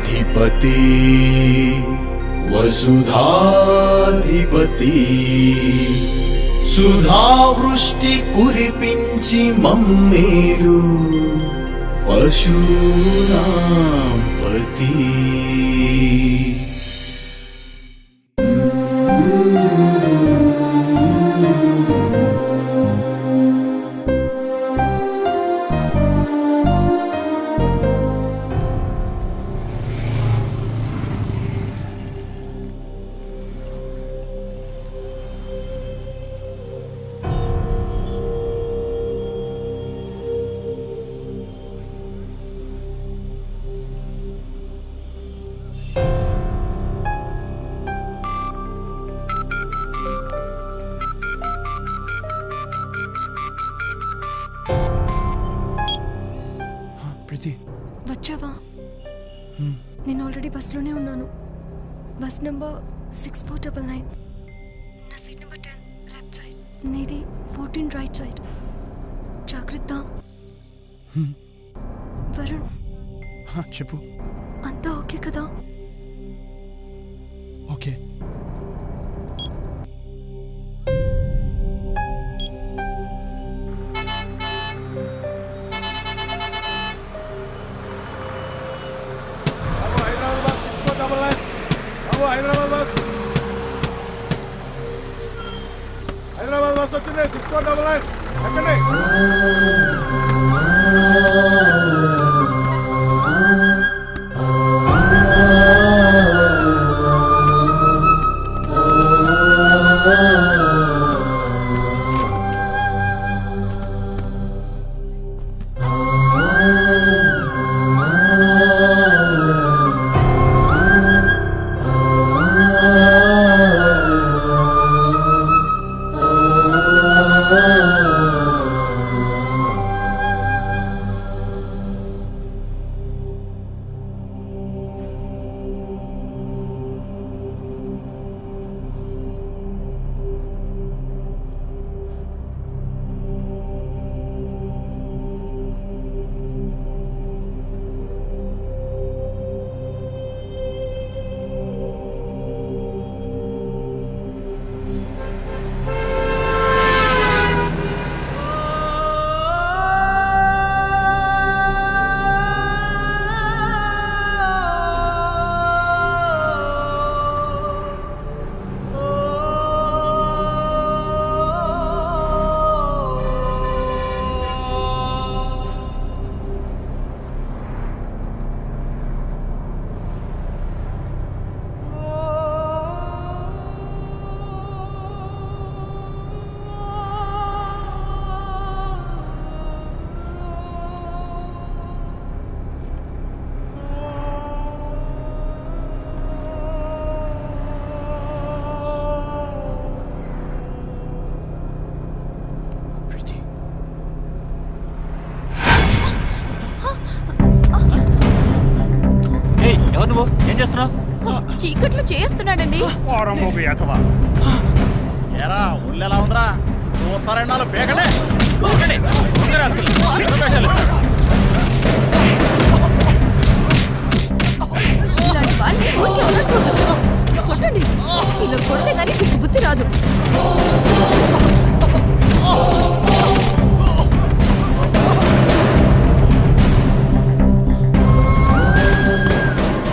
విశ్వాధిపతి వసుధాధిపతి సుధావృష్టి కురిపించి మమ్మేలు పశూనాం పతి. వచ్చావా? నేను ఆల్రెడీ బస్లోనే ఉన్నాను. Bus number 6499. నా సీట్ నెంబర్ 10 లెఫ్ట్ సైడ్, నీది 14 రైట్ సైడ్. జాగ్రత్త. వరుణ్, చెప్పు. అంతా ఓకే కదా? ఓకే. హైదరాబాద్ బస్ వచ్చింది 6499 ఎక్కండి. చీకట్లు చేస్తున్నాడండి. ఎరా ఉల్లెలా ఉందిరా? చూస్తారన్నాళ్ళు బేగలే. కొట్టండి, ఇలా కొడితే కానీ మీకు బుద్ధి రాదు.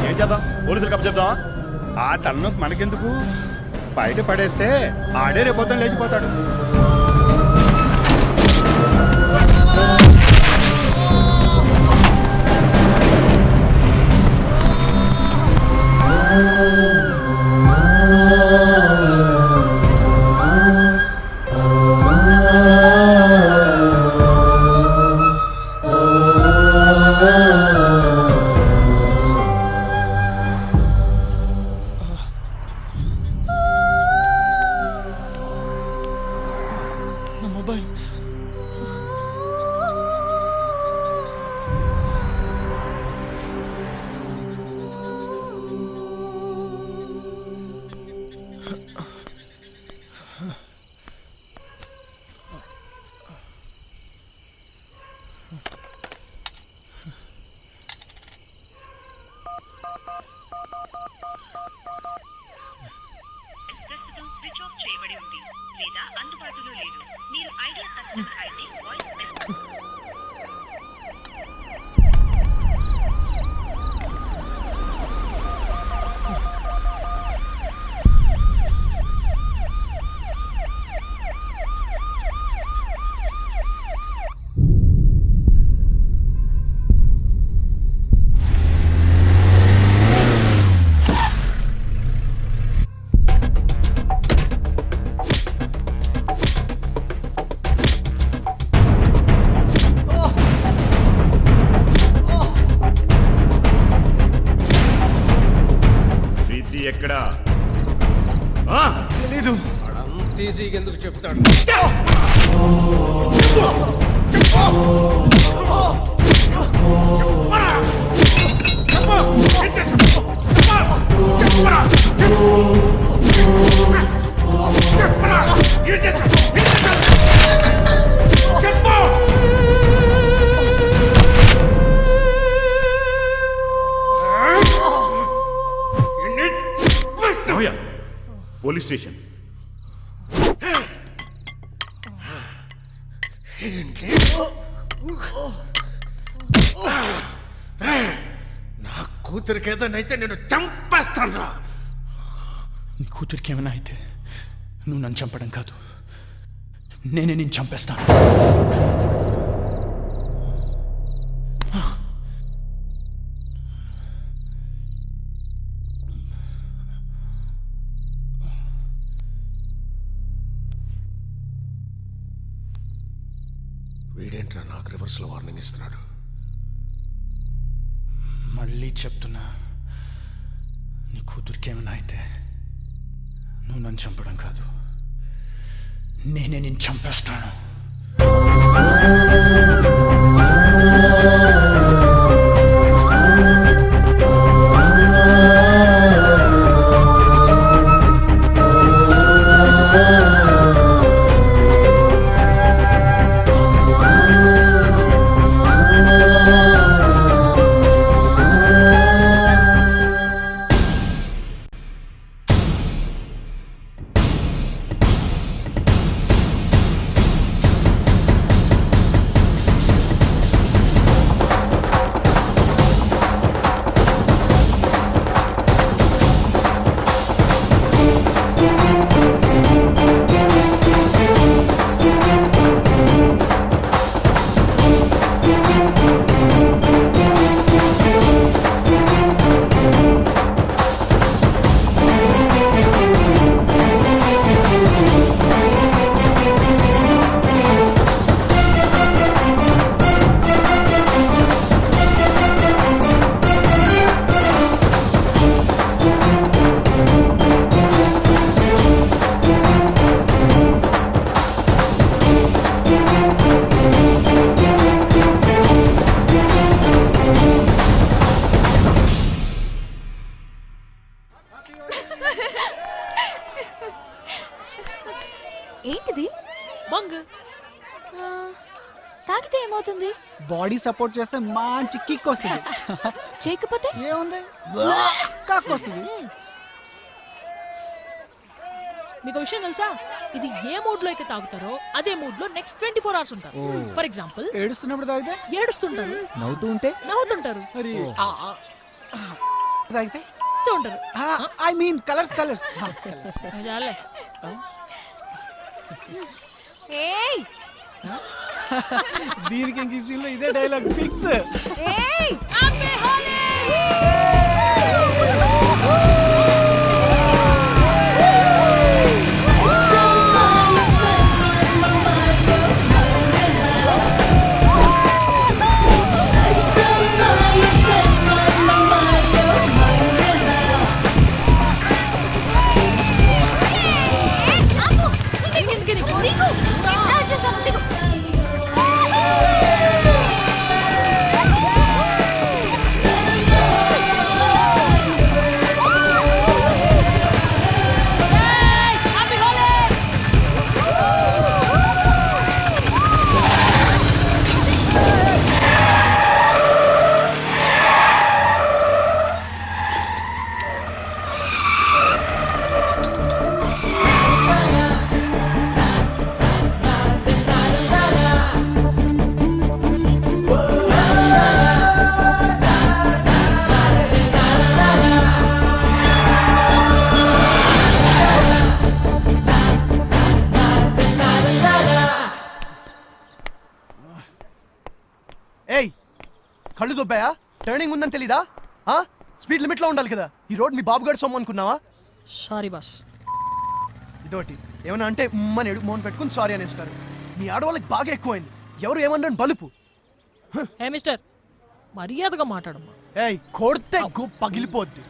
ఏం చేద్దాం? పోలీసులు కప్పు చెప్దాం. ఆ తన్ను మనకెందుకు? బయట పడేస్తే ఆడే రేపొద్దున లేచిపోతాడు. ప్రీతి ఎక్కడా తెలీదు. అంత ఈజీగా ఎందుకు చెప్తాడు? మావయ్య, పోలీస్ స్టేషన్. నా కూతురికి ఏదైనా అయితే నేను చంపేస్తాను. నీ కూతురికి ఏమైనా అయితే నువ్వు నన్ను చంపడం కాదు, నేనే నేను చంపేస్తాను. వీడేంట్రా నాకు రివర్స్లో వార్నింగ్ ఇస్తున్నాడు? మళ్ళీ చెప్తున్నా, నీ కూతురికి ఏమైనా అయితే నువ్వు నన్ను చంపడం కాదు, నేనే నేను చంపేస్తాను. ఏంటిది? బంగ్. తాగితే ఏమవుతుంది? బాడీ సపోర్ట్ చేస్తే మంచి కిక్ వస్తుంది. చేయకపోతే ఏముంది, కక్ వస్తుంది. మీకు విషయం తెలుసా, ఇది ఏ మూడ్ లో అయితే తాగుతారో అదే మూడ్ లో నెక్స్ట్ 24 hours ఉంటారు. ఫర్ ఎగ్జాంపుల్, ఏడుస్తున్నప్పుడు తాగితే ఏడుస్తుంటారు, నవ్వుతూ ఉంటే నవ్వుతుంటారు, మరి తాగితే సో ఉంటారు. I mean colours colours. చాలే. ఏయ్ దీనికి ఇంక ఈ scene లో ఇదే డైలాగ్ ఫిక్స్. ఏయ్ ఆపే హోలే. ఏయ్ కళ్ళు దొబ్బాయా? టర్నింగ్ ఉందని తెలీదా? స్పీడ్ లిమిట్ లో ఉండాలి కదా. ఈ రోడ్ మీ బాబు గారి సొమ్ము అనుకున్నావా? Sorry boss. ఇదోటి ఏమన్నా అంటే ఉమ్మని ఎడుగు మోహన్ పెట్టుకుని సారీ అనేస్తారు. మీ ఆడవాళ్ళకి బాగా ఎక్కువైంది. ఎవరు ఏమన్నా బలుపు. హే మిస్టర్, మర్యాదగా మాట్లాడమ్మా. ఏయ్ కొడితే పగిలిపోద్ది.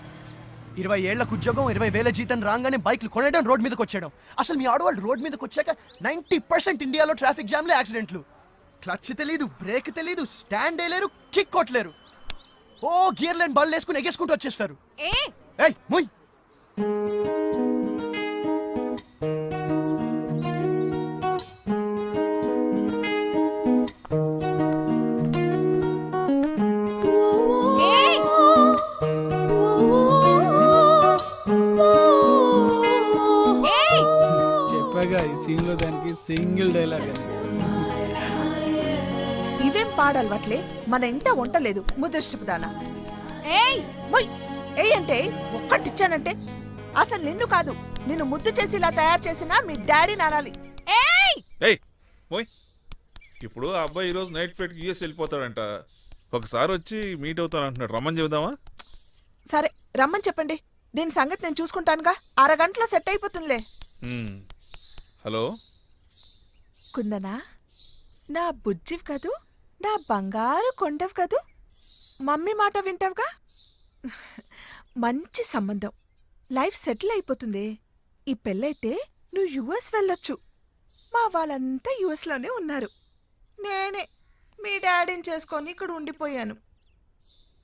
20 ఏళ్లకు ఉద్యోగం, 20,000 జీతం రాగానే బైక్లు కొనడం, రోడ్ మీదకి వచ్చేయడం. అసలు మీ ఆడవాళ్ళు రోడ్ మీదకి వచ్చాక 90% ఇండియాలో ట్రాఫిక్ జామ్లే యాక్సిడెంట్లు. క్లచ్ తెలీదు, బ్రేక్ తెలీదు, స్టాండ్ వేయలేరు, కిక్ కొట్టలేరు. ఓ గియర్ లైన్ బళ్ళు వేసుకుని ఎగేసుకుంటూ వచ్చేస్తారు. ఏయ్ ముయ్. చెప్పగా ఈ సీన్ లో దానికి సింగిల్ డైలాగ్. ఇవేం పాడల్వట్లే, మన ఇంట వంటలేదు ముద్రష్టపుదానా. ఏయ్ అంటే ఒక్కటిచ్చానంటే అసలు నిన్ను కాదు, నిన్ను ముద్దు చేసి ఇలా తయారు చేసినా మీ డాడీ నానాలి. ఏయ్ మోయ్, ఇప్పుడు ఆ అబ్బాయి ఈరోజు నైట్ ఫ్లైట్కి యూఎస్ వెళ్ళిపోతాడంట. ఒకసారి వచ్చి మీట్ అవుతానంటున్నాడు. రమ్మని చెబుదామా? సరే రమ్మని చెప్పండి, దీని సంగతి నేను చూసుకుంటానుగా. అరగంటలో సెట్ అయిపోతుందిలే. హలో కుందనా, నా బుజ్జివి కదూ, నా బంగారు కొండవు కదూ, మమ్మీ మాట వింటావుగా. మంచి సంబంధం, లైఫ్ సెటిల్ అయిపోతుంది. ఈ పెళ్ళైతే నువ్వు యుఎస్ వెళ్ళొచ్చు. మా వాళ్ళంతా యుఎస్లోనే ఉన్నారు. నేనే మీ డాడీని చేసుకొని ఇక్కడ ఉండిపోయాను.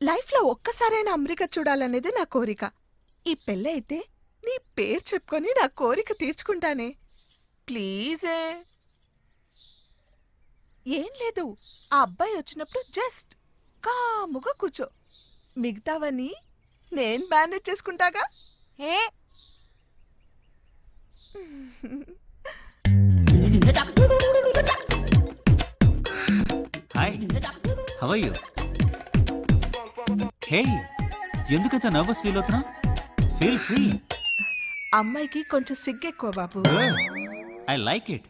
లైఫ్లో ఒక్కసారైనా అమెరికా చూడాలనేది నా కోరిక. ఈ పెళ్ళైతే నీ పేరు చెప్పుకొని నా కోరిక తీర్చుకుంటానే. ప్లీజే. ఏం లేదు, ఆ అబ్బాయి వచ్చినప్పుడు జస్ట్ కాముగా కూర్చో, మిగతావని నేను మేనేజ్ చేసుకుంటాగా. Hi, how are you? Hey, ఎందుకంత నర్వస్ ఫీల్ అవుతున్నా? Feel free. అమ్మాయికి కొంచెం సిగ్గెక్కువ బాబు. I like it.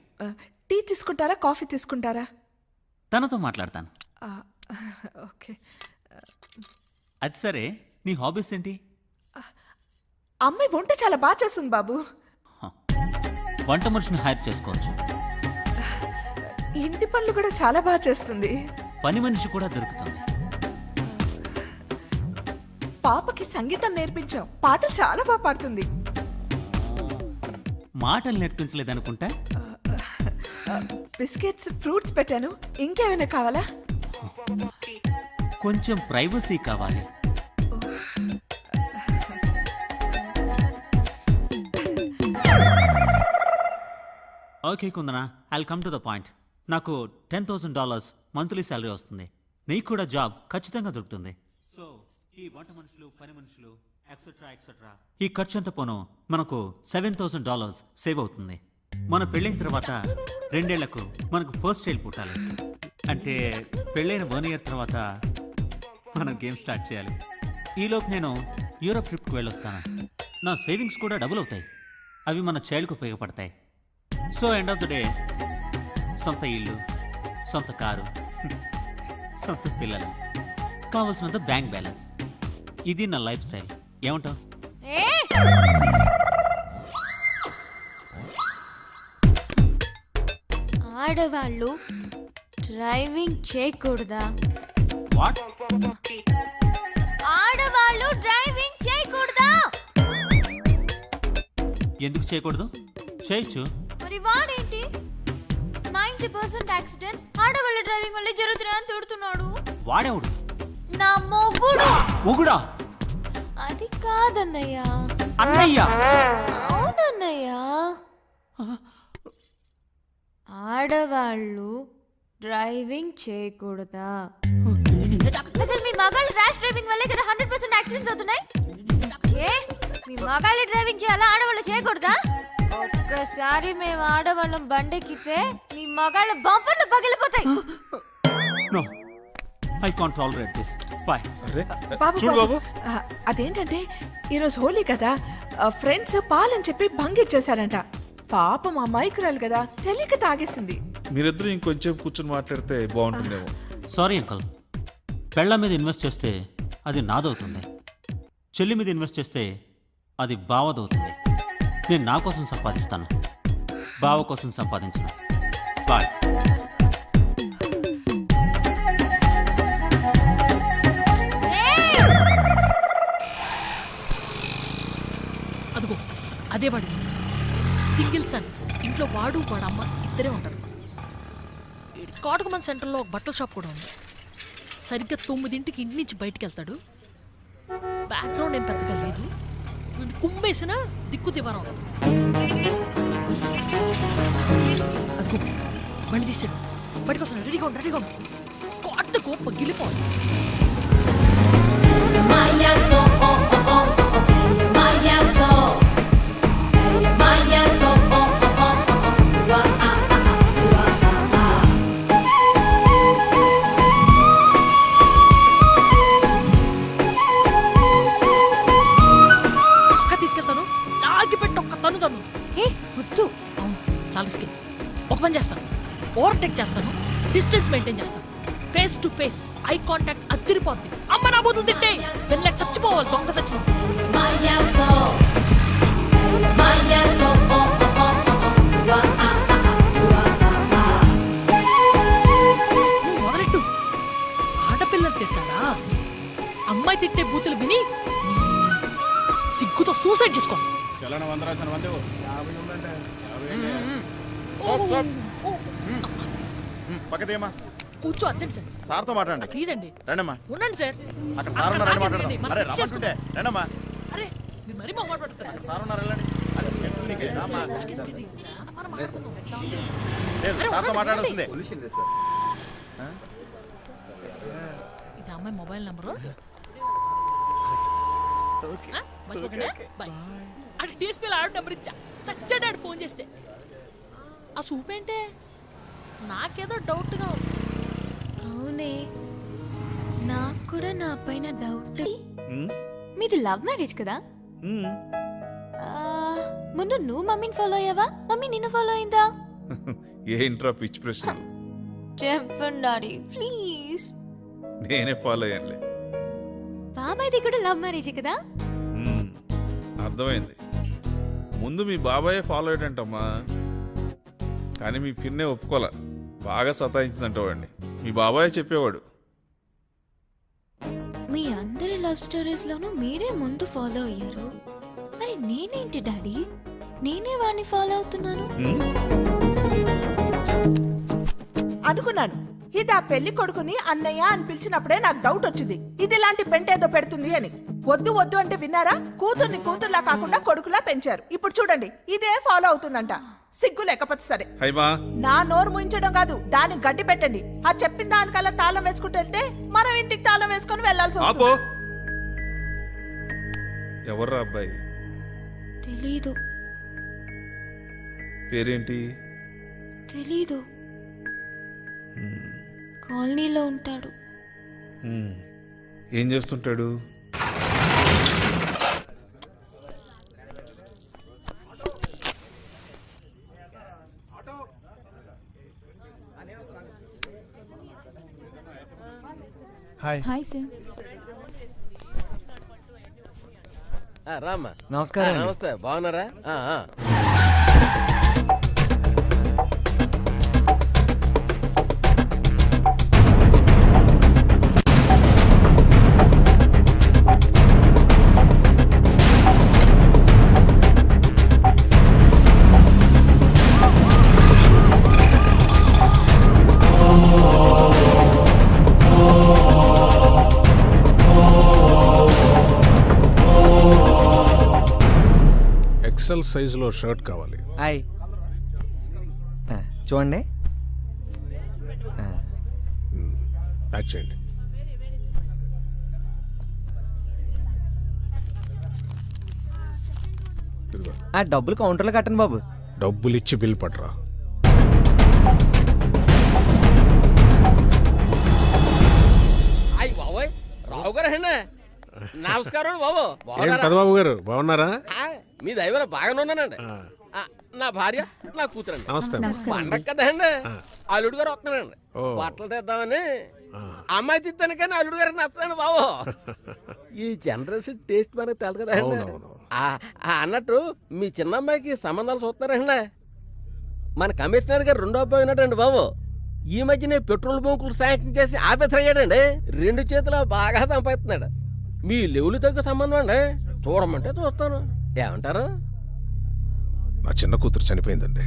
టీ తీసుకుంటారా, కాఫీ తీసుకుంటారా? తనతో మాట్లాడతాను. ఓకే. అది సరే, నీ హాబీస్ ఏంటి? అమ్మాయి వంట చాలా బాగా చేస్తుంది బాబు. వంట మనిషిని హైర్ చేసుకోవచ్చు. ఇంటి పనులు కూడా చాలా బాగా చేస్తుంది. పని మనిషి కూడా దొరుకుతుంది. పాపకి సంగీతం నేర్పించాం, పాటలు చాలా బాగా పాడుతుంది. మాటలు నేర్పించలేదనుకుంటా. బిస్కెట్స్, ఫ్రూట్స్ పెట్టాను. ఇంకేమైనా కావాలా? కొంచెం ప్రైవసీ కావాలి. Okay Kundana, I'll come to the point. నాకు $10,000 మంత్లీ శాలరీ వస్తుంది. నీకు కూడా జాబ్ ఖచ్చితంగా దొరుకుతుంది. సో ఈ వంట మనుషులు, పని మనుషులు, ఎక్సెట్రా ఎక్సెట్రా, ఈ ఖర్చు అంతా పోను మనకు $7,000 సేవ్ అవుతుంది. మన పెళ్ళైన తర్వాత 2 ఏళ్లకు మనకు ఫస్ట్ చైల్డ్ పుట్టాలి. అంటే పెళ్ళైన 1 year తర్వాత మనం గేమ్ స్టార్ట్ చేయాలి. ఈలోపు నేను యూరోప్ ట్రిప్కి వెళ్ళొస్తాను. నా సేవింగ్స్ కూడా డబుల్ అవుతాయి. అవి మన చైల్డ్కి ఉపయోగపడతాయి. So end of the day సొంత ఇల్లు, సొంత కారు, సొంత పిల్లలు, కావాల్సినంత బ్యాంక్ బ్యాలెన్స్. ఇది నా లైఫ్ స్టైల్. ఏమంటావు? ఆడవాళ్ళు డ్రైవింగ్ చేయకూడదా? వాట్? ఆడవాళ్ళు డ్రైవింగ్ చేయకూడదా? ఎందుకు చేయకూడదు? చేయొచ్చు. మరి వాడేంటి 90% యాక్సిడెంట్స్ ఆడవాళ్ళ డ్రైవింగ్ వల్లే జరుగుతున్నాయని తిడుతున్నాడు. వాడేవుడు? నా మొగుడు. మొగుడా? అది కాదన్నయ్యా. అన్నయ్య? అవునన్నయ్యా. ఆడవాళ్ళు డ్రైవింగ్ చేయకూడదా? అసలు మీ మగాళ్ళు ర్యాష్ డ్రైవింగ్ వల్లే కదా 100% యాక్సిడెంట్స్ అవుతున్నాయి. ఏ మీ మగాళ్ళు డ్రైవింగ్ చేయాలా, ఆడవాళ్ళు చేయకూడదా? ఒక్కసారి మేము ఆడవాళ్ళం బండెక్కితే మీ మగాళ్ళ బంపర్లు పగిలిపోతాయి. No, I can't tolerate this. Bye. బాబు చూడు బాబు, అదేంటంటే ఈరోజు హోలీ కదా, ఫ్రెండ్స్ పాలని చెప్పి బంగిచ్చేశారంట. పాపం అమాయకురాలు కదా, తెలియక తాగేసింది. మీరిద్దరూ ఇంకొంచెం కూర్చొని మాట్లాడితే బాగుంటుందేమో. సారీ అంకుల్, పెళ్ళ మీద ఇన్వెస్ట్ చేస్తే అది నాదవుతుంది, చెల్లి మీద ఇన్వెస్ట్ చేస్తే అది బావదవుతుంది. నేను నా కోసం సంపాదిస్తాను, బావ కోసం సంపాదించను. బాయ్. అదిగో అదే వాడి సింగిల్ సన్. ఇంట్లో వాడు వాడు అమ్మ ఇద్దరే ఉంటారు. కాటకమన్ సెంటర్లో ఒక బట్టల షాప్ కూడా ఉంది. సరిగ్గా 9ంటికి ఇంటి నుంచి బయటికి వెళ్తాడు. బ్యాక్గ్రౌండ్ ఏం పెద్దగా లేదు. వీడు కుమ్మేసినా దిక్కు దివారం ఉండదు. అదిగో బండి తీసాడు. బయటకు వస్తాడు. రెడీగా ఉండు, రెడీగా ఉండు. కొత్త గొప్ప గిలిపోవాలి. తీసుకెళ్తాను. లాగి పెట్టి ఒక్క తను తను. ఏ వద్దు. అవును, చాలా స్కిల్. ఒక పని చేస్తాను, ఓవర్టేక్ చేస్తాను, డిస్టెన్స్ మెయింటైన్ చేస్తాను. Face to face eye contact అదిరిపోద్ది. అమ్మ నా బూతులు తిట్టే వెళ్ళక చచ్చిపోవాలి. దొంగ చచ్చిన మొదలెట్టు. ఆడపిల్లలు తిట్టారా? అమ్మాయి తిట్టే బూతులు విని సిగ్గుతో సూసైడ్ చేసుకో. పక్కదేమా కూర్చో. Urgent sir. సార్తో మాట్లాడండి. ప్లీజ్ అండి. రండమ్మా. ఉండండి సార్. అక్కడ సార్ ఉన్నారు, రండి మాట్లాడదాం. మనం అరే సెట్ రమ్మంటుంటే రండమ్మా. అరే మీరు మరీ మొహమాట పడుతున్నారు. సార్ ఉన్నారు, వెళ్ళండి. అరే, చెట్లు నీకు ఇస్తామా? మనం మాట్లాడుకుందాం. లేదు, సార్తో మాట్లాడాల్సిందే. ఇది అమ్మాయి మొబైల్ నంబరు. మర్చిపోకండి. బాయ్. అటు డిఎస్పీలో ఆడ నెంబర్ ఇచ్చా. చచ్చాడు ఫోన్ చేస్తే. ఆ సూప్ ఏంటే నాకేదో డౌట్గా ఉంది. అవునే, నాకు కూడా నా పైన డౌట్. మీది లవ్ మ్యారేజ్ కదా? ఆ, ముందు నువ్వు మమ్మీని ఫాలో అయ్యావా, మమ్మీ నిన్ను ఫాలో అయిందా? ఏంట్రా పిచ్చి ప్రశ్న? చెప్పండి డాడీ ప్లీజ్. నేనే ఫాలో అయ్యానులే. బాబాయ్ది కూడా లవ్ మ్యారేజ్ కదా? అర్థమైంది. ముందు మీ బాబాయే ఫాలో అయ్యాడంటమ్మా, కానీ మీ పిన్నే ఒప్పుకోలే. బాగా సతాయించిందంట వాడిని. మీ బాబాయ్ చెప్పేవాడు. మీ అందరి లవ్ స్టోరీస్ లోనూ మీరే ముందు ఫాలో అయ్యారు. మరి నేనేంటి డాడీ, నేనే వాడిని ఫాలో అవుతున్నాను. అనుకున్నాను ఇది ఆ పెళ్లి కొడుకుని అన్నయ్య అని పిలిచినప్పుడే నాకు డౌట్ వచ్చింది. ఇది ఇలాంటి పెంట ఏదో పెడుతుంది అని. వద్దు వద్దు అంటే విన్నారా? కూతుర్ని కూతుర్లా కాకుండా కొడుకులా పెంచారు. ఇప్పుడు చూడండి ఇదే ఫాలో అవుతుందంట. సిగ్గు లేకపోతే సరే. నా నోరు ముయించడం కాదు, దానికి గడ్డి పెట్టండి. ఆ చెప్పిన దానికల్లా తాళం వేసుకుంటూ వెళ్తే మనం ఇంటికి తాళం వేసుకొని వెళ్లాల్సి వస్తుంది. ఎవర్రా అబ్బాయి? తెలీదు. పేరేంటి? తెలీదు. కాలనీలో ఉంటాడు. ఏం చేస్తుంటాడు? హాయ్. Hi sir. రామ్మా. నమస్కారం. నమస్తే, బాగున్నారా? ఎక్సెల్ సైజులో షర్ట్ కావాలి. హాయ్. చూడండి. ప్యాక్ చేయండి. డబ్బులు కౌంటర్లో కట్టండి బాబు. డబ్బులు ఇచ్చి బిల్ పట్టరా. అయ్యి బాబోయ్, రావు గారు అండి. నమస్కారం బాబు. పెదబాబు గారు బాగున్నారా? మీ దైవం బాగానే ఉన్నానండి. నా భార్య నా కూతురండి. నమస్తే పండగ కదండి, అల్లుడు గారు వస్తున్నాడండి. ఓ. బట్టలు తెద్దామని అమ్మాయి తిత్తాను కానీ అల్లుడు గారికి నచ్చాను బాబు. ఈ జనరేషన్ టేస్ట్ మనకు తెలదు కదండి. అవునవును. అన్నట్టు మీ చిన్న అమ్మాయికి సంబంధాలు చూస్తున్నారండి. మన కమిషనర్ గారు రెండో అబ్బాయి ఉన్నాడండి బాబు. ఈ మధ్యనే పెట్రోల్ బంకులు శాంక్షన్ చేసి ఆఫీసర్ అయ్యాడండి. 2 చేతులు బాగా సంపాదిస్తున్నాడు. మీ లెవెల్ తగ్గ సంబంధం అండి, చూడమంటే చూస్తాను. ఏమంటారు? నా చిన్న కూతురు చనిపోయిందండి.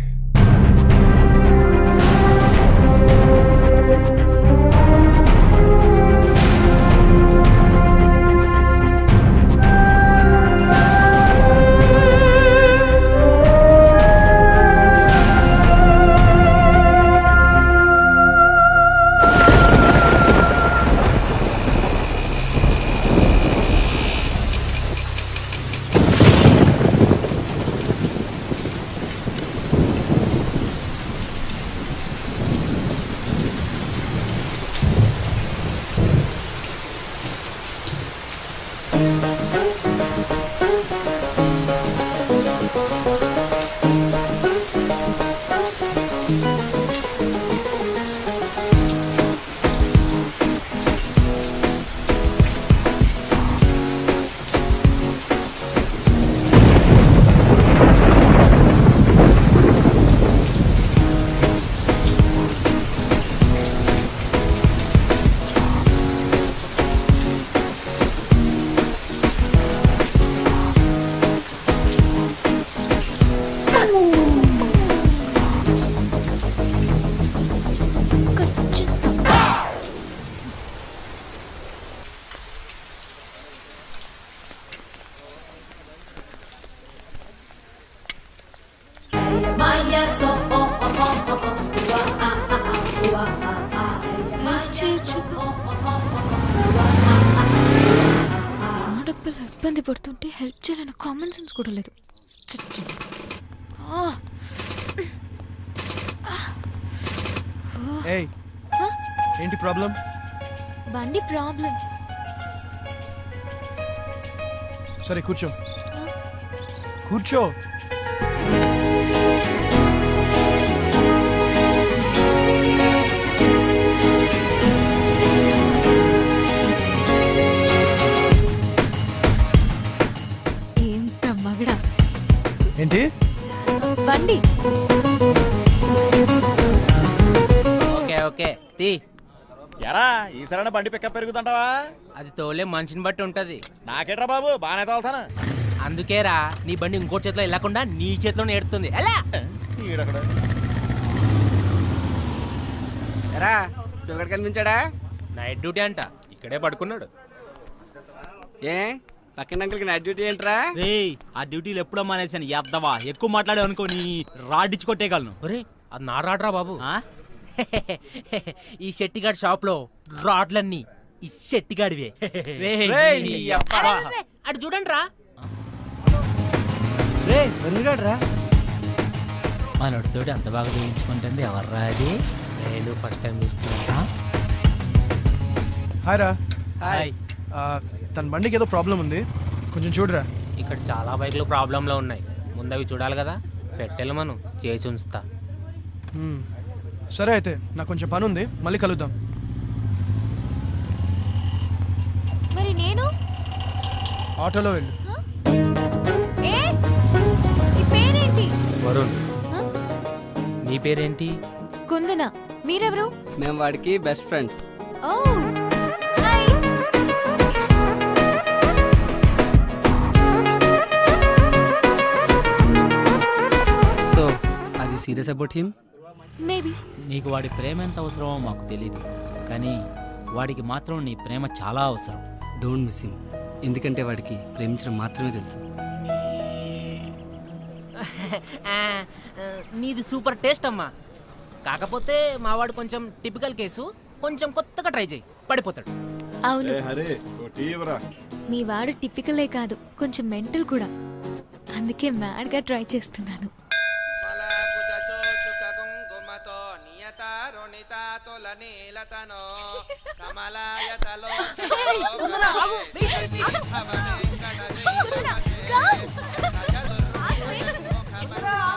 ఆడపిల్ల ఇబ్బంది పడుతుంటే హెల్ప్ చేయాలని కామన్ సెన్స్ కూడా లేదు. ఏయ్, ఏంటి ప్రాబ్లం? బండి ప్రాబ్లం. సరే కూర్చో కూర్చో. ఏంట మగడా? ఏంటి బండి? ఓకే ఓకే తీ. ఎరా ఈసారైనా బండి పికప్ పెరుగుతుంటావా? అది తోలే మనిషిని బట్టి ఉంటది. నాకేట్రా బాబు, బాగానే తోలుతాను. అందుకేరా నీ బండి ఇంకో చేతిలో వెళ్ళకుండా నీ చేతిలో ఏడుతుంది. ఎలా ఈడక్కడ ఎరా సుగర్ కనిపించాడా? నైట్ డ్యూటీ అంట, ఇక్కడే పడుకున్నాడు. ఏ పక్కన అంకుల్కి నైట్ డ్యూటీ ఏంట్రా? ఆ డ్యూటీలు ఎప్పుడో మానేసాను. ఎద్దవా ఎక్కువ మాట్లాడావు అనుకో నీ రాడిచ్చి కొట్టేయగలను. ఒరే అది నా రాడ్రా బాబు. ఈ షెట్టిగాడి షాప్ లో రాడ్లన్నీ ఈ షెట్టిగాడివే. అటు చూడండి రా. మనోడితోటి అంత బాగా చూపించుకుంటుంది ఎవర్రా అది? నేను ఫస్ట్ టైం చూస్తున్నా. హాయ్ రా. హాయ్. తన బండికి ఏదో ప్రాబ్లం ఉంది, కొంచెం చూడరా. ఇక్కడ చాలా బైక్లు ప్రాబ్లంలో ఉన్నాయి, ముందవి చూడాలి కదా. పెట్టెలు మనం చేసి ఉంచుతా. సరే అయితే నాకు కొంచెం పని ఉంది, మళ్ళీ కలుద్దాం. మరి నేను ఆటోలో వెళ్ళు. ఏ నీ పేరేంటి? వరుణ్. నీ పేరేంటి? కుందన. మీరెవరు? మేము వాడికి best friends. Oh hi. So are you serious about him? Maybe. నీకు వాడి ప్రేమ ఎంత అవసరమో మాకు తెలీదు, కానీ వాడికి మాత్రం నీ ప్రేమ చాలా అవసరం. డోంట్ మిస్ హిమ్, ఎందుకంటే వాడికి ప్రేమించడం మాత్రమే తెలుసు. నీది సూపర్ టేస్ట్ అమ్మా. కాకపోతే మావాడు కొంచెం టిపికల్ కేసు, కొంచెం కొత్తగా ట్రై చేయి, పడిపోతాడు. అవును, మీ వాడు టిపికలే కాదు, కొంచెం మెంటల్ కూడా. అందుకే మ్యాడ్ గా ట్రై చేస్తున్నాను.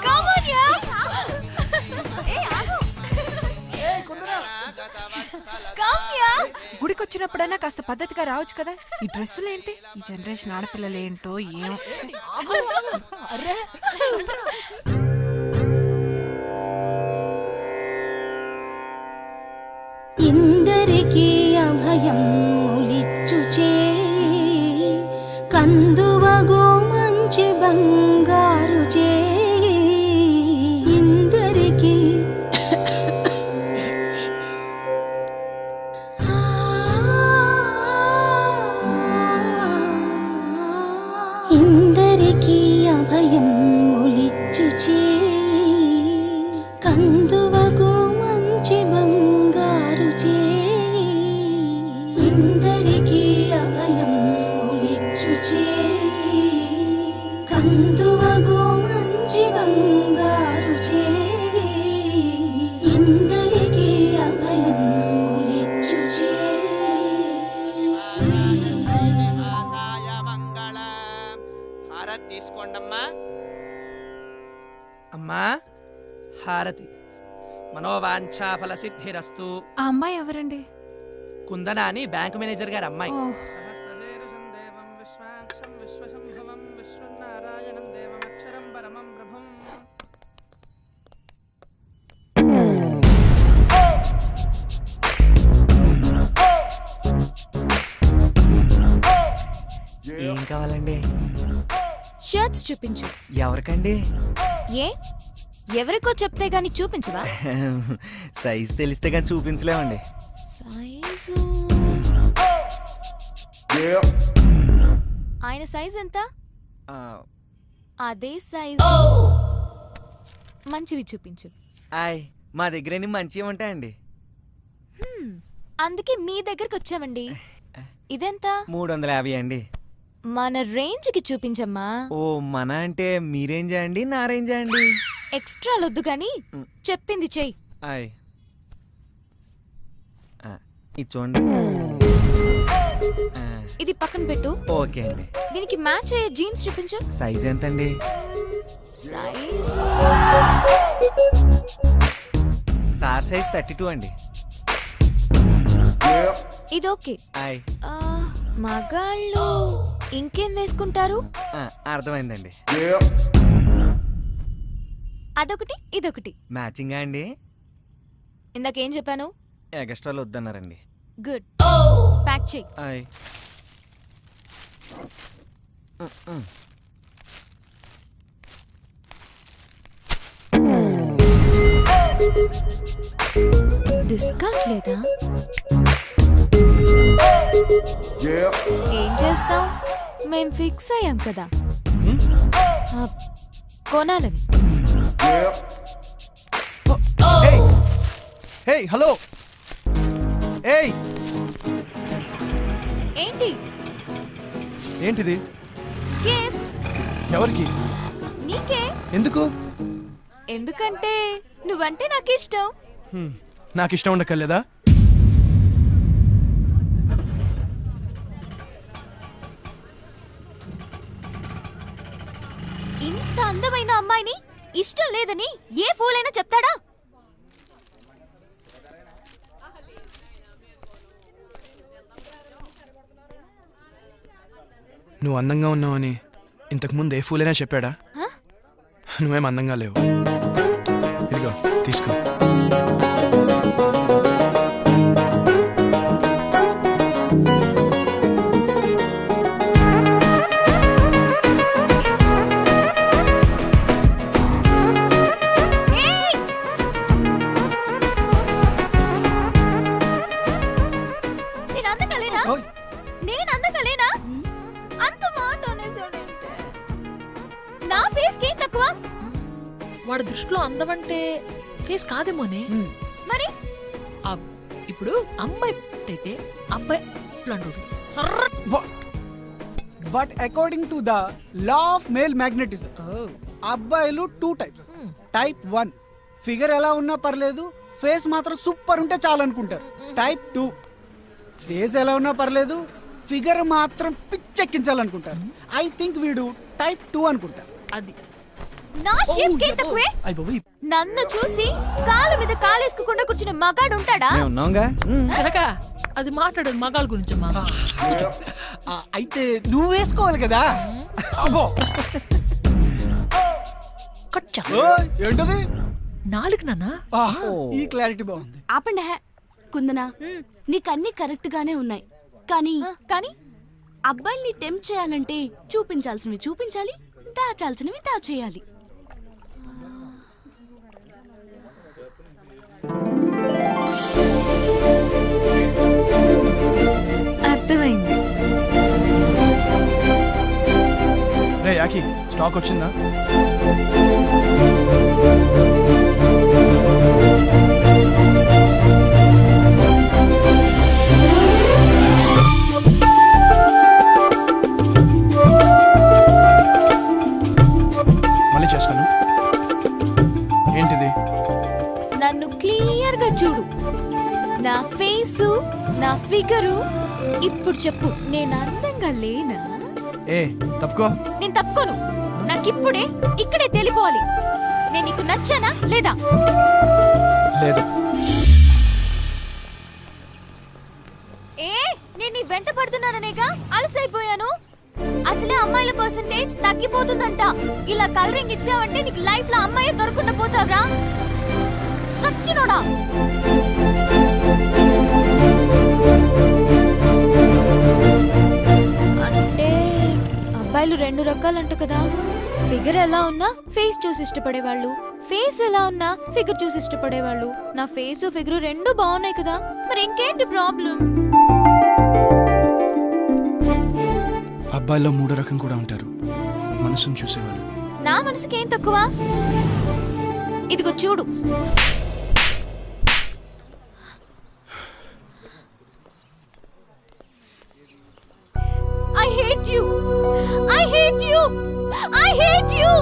Come on, yeah. Hey, ఆగు. Come, yeah. గుడికి వచ్చినప్పుడైనా కాస్త పద్ధతిగా రావచ్చు కదా. ఈ డ్రెస్సులు ఏంటి? ఈ జనరేషన్ ఆడపిల్లలు ఏంటో ఏమో. ఇందరికీ అభయం ములిచ్చుచే కందువగో మంచి బంగారు చే ఇందరికీ ఇందరికీ అభయం ములిచ్చుచే కందువగో మంచి బంగారు చే ఇందరికీ అభయం ములిచ్చుచే కందువగో మంచి బంగారు చే ఇందరికీ అభయం ములిచ్చుచే తీసుకోండమ్మా. అమ్మా హారతి. మనోవాంఛా ఫల సిద్ధిరస్తు. ఆ అమ్మాయి ఎవరండి? కుందన అని బ్యాంక్ మేనేజర్ గారి అమ్మాయి. ఓ, ఏం కావాలండి? షర్ట్స్ చూపించు. ఎవరికండి? ఏ ఎవరికో చెప్తే గాని చూపించవా? సైజ్ తెలిస్తే కానీ చూపించలేమండి. సైజు ఆయన సైజ్ ఎంత? అదే సైజు మంచివి చూపించు. మా దగ్గర మంచివి ఉంటాయండి. అందుకే మీ దగ్గరకు వచ్చామండి. ఇదెంత? 350 అండి. మన రేంజ్ కి చూపించమ్మా. ఓ, మన అంటే మీ రేంజా అండి, నా రేంజా అండి? ఎక్స్ట్రా లొద్దు గాని చెప్పింది చెయ్యి. ఇది చూడండి. ఇది పక్కన పెట్టు. ఓకే అండి. దీనికి మ్యాచ్ అయ్యే జీన్స్ చూపించు. సైజ్ ఎంత అండి? సైజ్ సార్ సైజ్ 32 అండి. ఇది ఓకే. మగాళ్ళు ఇంకేం వేసుకుంటారు? అర్థమైందండి. అదొకటి ఇదొకటి మ్యాచింగా అండి? ఇందాకేం చెప్పాను? ఎగస్ట్రాలు వద్దన్నారండి. గుడ్, ప్యాక్ చెయ్యి. డిస్కౌంట్ లేదా? ఏం చేస్తాం, మేం ఫిక్స్ అయ్యాం కదా కొనాలని. హలో. ఏంటి? ఏంటిది? గిఫ్ట్. ఎవరికి? నీకే. ఎందుకు? ఎందుకంటే నువ్వంటే నాకు ఇష్టం. నాకు ఇష్టం ఉండకలేదా? ఇంత అందమైన అమ్మాయిని ఇష్టం లేదని ఏ ఫూలైనా చెప్తాడా? నువ్వు అందంగా ఉన్నావని ఇంతకుముందు ఏ ఫూలైనా చెప్పాడా? నువ్వేం అందంగా లేవు. ఇదిగో తీసుకో. నేను అందగలేనా? అంత మాట అనేసాడంటే నా ఫేస్ కి తక్కువ. వాడి దృష్టిలో అందమంటే ఫేస్ కాదేమోనే. మరి ఇప్పుడు అమ్మాయి అయితే అబ్బాయి అంటాడు. But according to the law of male magnetism అబ్బాయిలు 2 టైప్స్. టైప్ 1 ఫిగర్ ఎలా ఉన్నా పర్లేదు, ఫేస్ మాత్రం సూపర్ ఉంటే చాలు అనుకుంటారు. టైప్ 2 ఫేస్ ఎలా ఉన్నా పర్లేదు, ఫిగర్ మాత్రం పిచ్చెక్కించాలనుకుంటారు. ఐ థింక్ వీడు టైప్ 2 అనుకుంటారు. అది నా షేప్ కి తక్కువే. నన్ను చూసి కాలు మీద కాలేసుకోకుండా కూర్చునే మగాడు ఉంటాడా? చిలక అది మాట్లాడదు మగాళ్ళ గురించమ్మా. అయితే నువ్వు వేసుకోవాలి కదా. కట్ చేస్తా. ఏంటది? నాలుగు నాన్న. ఈ క్లారిటీ బాగుంది. ఆపండి కుందనా, నీకన్నీ కరెక్ట్ గానే ఉన్నాయి, కానీ కానీ అబ్బాయిల్ని టెంప్ట్ చేయాలంటే చూపించాల్సినవి చూపించాలి, దాచాల్సినవి దాచేయాలి. అర్థమైంది. రే యాకి స్టాక్ వచ్చిందా? మళ్ళీ చేస్తాను. ఏంటిది? నన్ను క్లియర్ గా చూడు. నా ఫేసు, నా ఫిగరు. ఇప్పుడు చెప్పు, నేను అందంగా లేనా? ఏ తప్పుకో. నేను తప్పుకోను. నాకిప్పుడే ఇక్కడే తెలిపోవాలి. నేను నీకు నచ్చానా లేదా? లేదు. ఏ నేను నీ వెంట పడుతున్నాననేగా అలసైపోయాను. అసలే అమ్మాయిల పర్సంటేజ్ తగ్గిపోతుందంట. ఇలా కలరింగ్ ఇచ్చావంటే నీకు లైఫ్ లో అమ్మాయి దొరకకుండా పోతావురా సచ్చినోడా. అంటే అబ్బాయిలు రెండు రకాలంట కదా. ఫిగర్ ఎలా ఉన్నా ఫేస్ చూసి ఇష్టపడేవాళ్ళు, ఫేస్ ఎలా ఉన్నా ఫిగర్ చూసి ఇష్టపడేవాళ్ళు. నా ఫేస్ ఫిగర్ రెండు బాగున్నాయి కదా, మరి ఇంకేంటి ప్రాబ్లం? అబ్బాయిలో మూడో రకం కూడా ఉంటారు, మనసును చూసేవాళ్ళు. నా మనసుకి ఏం తక్కువ? ఇదిగో చూడు. I hate you. I hate you. I hate you.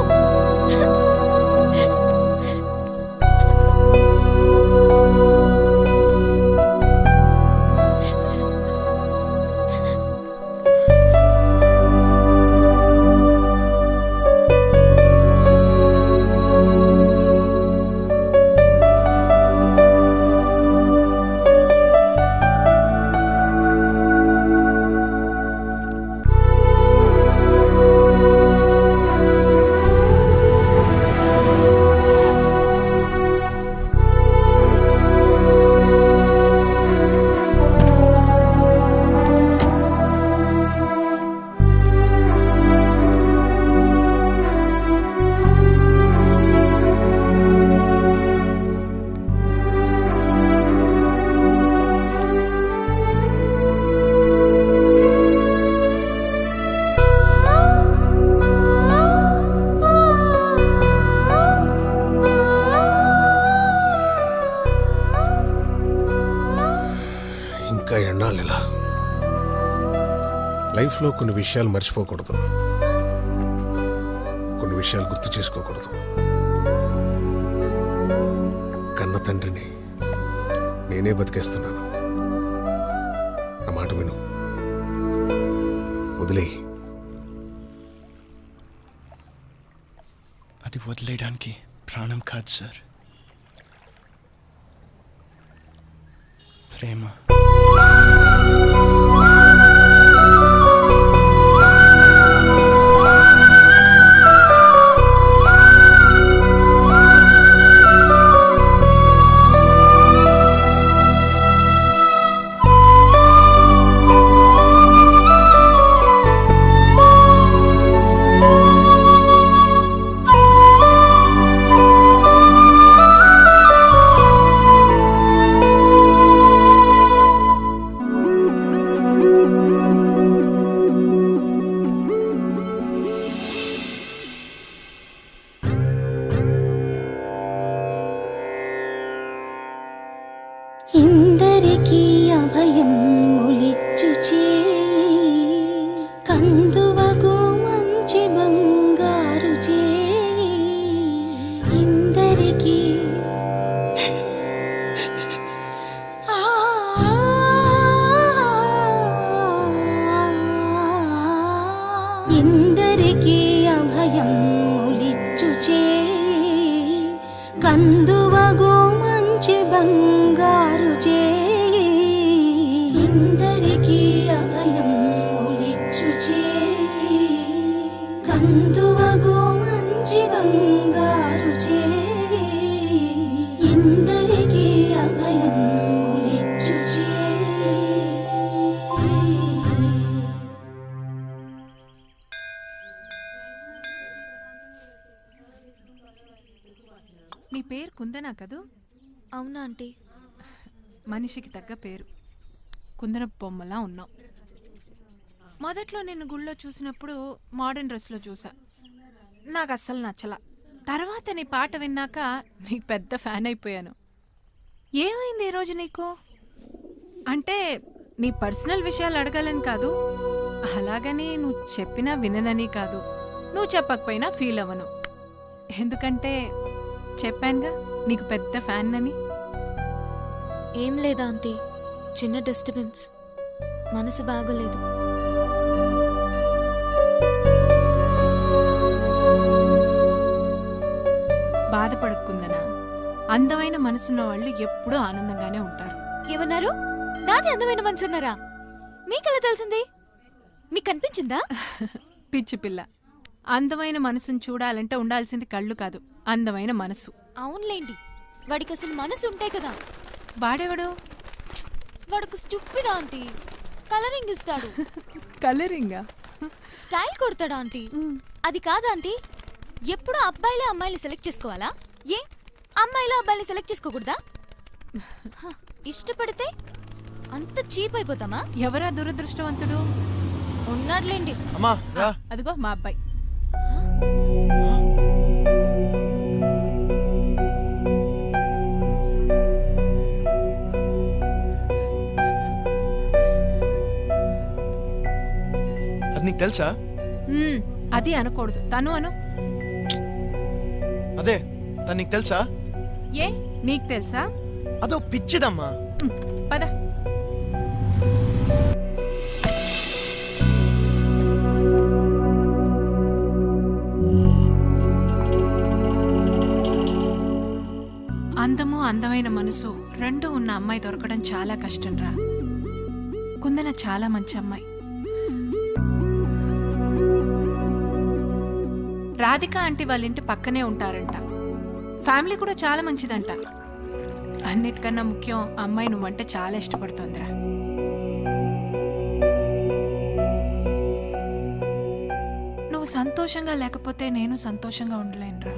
ఇంకా ఎన్నాళ్ళు ఇలా? లైఫ్లో కొన్ని విషయాలు మర్చిపోకూడదు, కొన్ని విషయాలు గుర్తు చేసుకోకూడదు. కన్న తండ్రిని నేనే బతికేస్తున్నాను. నా మాట విను, వదిలేయి. అది వదిలేయడానికి ప్రాణం కాదు సార్, ప్రేమ. బంధువగు మంచి బంగారు చేయి ఇందరికీ అభయం ఇచ్చు చేయి. నీ పేరు కుందనా కదూ? అవునా ఆంటీ? మనిషికి తగ్గ పేరు. కుందన బొమ్మలా ఉన్నావు. మొదట్లో నిన్ను గుళ్ళో చూసినప్పుడు మోడర్న్ డ్రెస్లో చూసా. నాకు అస్సలు నచ్చలా. తర్వాత నీ పాట విన్నాక నీకు పెద్ద ఫ్యాన్ అయిపోయాను. ఏమైంది ఈరోజు నీకు? అంటే నీ పర్సనల్ విషయాలు అడగాలని కాదు, అలాగని నువ్వు చెప్పినా విననని కాదు, నువ్వు చెప్పకపోయినా ఫీల్ అవ్వను. ఎందుకంటే చెప్పానుగా నీకు పెద్ద ఫ్యాన్ అని. ఏం లేదా ఆంటీ, చిన్న డిస్టర్బెన్స్, మనసు బాగోలేదు. బాధపడకుందనా, అందమైన మనసున్న వాళ్ళు ఎప్పుడూ ఆనందంగానే ఉంటారు. ఏమన్నారు? నాది అందమైన మనసు అన్నారా? మీకెలా తెలిసింది? మీకు కనిపించిందా? పిచ్చి పిల్ల, అందమైన మనసును చూడాలంటే ఉండాల్సింది కళ్ళు కాదు, అందమైన మనసు. అవునులేండి, వాడికి అసలు మనసు ఉంటాయి కదా. వాడేవాడు? వాడికి స్టూపిడ్ ఆంటీ. కలరింగ్ ఇస్తాడు. కలరింగా? స్టైల్ కొడతాడు ఆంటీ. అది కాదు ఆంటీ, ఎప్పుడు అబ్బాయిలే అమ్మాయిని సెలెక్ట్ చేసుకోవాలా? ఏ అమ్మాయిలో అబ్బాయిని సెలెక్ట్ చేసుకోకూడదా? ఇష్టపడితే అంత చీప్ అయిపోతామా? ఎవరా దురదృష్టవంతుడు? ఉన్నాడులేండి. అదిగో మా అబ్బాయి. అది నీకు తెలుసా? అది అనకూడదు, తను అను. అదే తను నీకు తెలుసా? ఏ నీకు తెలుసా? అదో పిచ్చిదమ్మా. పద. అందము అందమైన మనసు రెండు ఉన్న అమ్మాయి దొరకడం చాలా కష్టం రా. కుందన చాలా మంచి అమ్మాయి. రాధిక ఆంటీ వాళ్ళ ఇంటి పక్కనే ఉంటారంట. ఫ్యామిలీ కూడా చాలా మంచిదంట. అన్నిటికన్నా ముఖ్యం, అమ్మాయి నువ్వంటే చాలా ఇష్టపడుతోందిరా. నువ్వు సంతోషంగా లేకపోతే నేను సంతోషంగా ఉండలేనురా.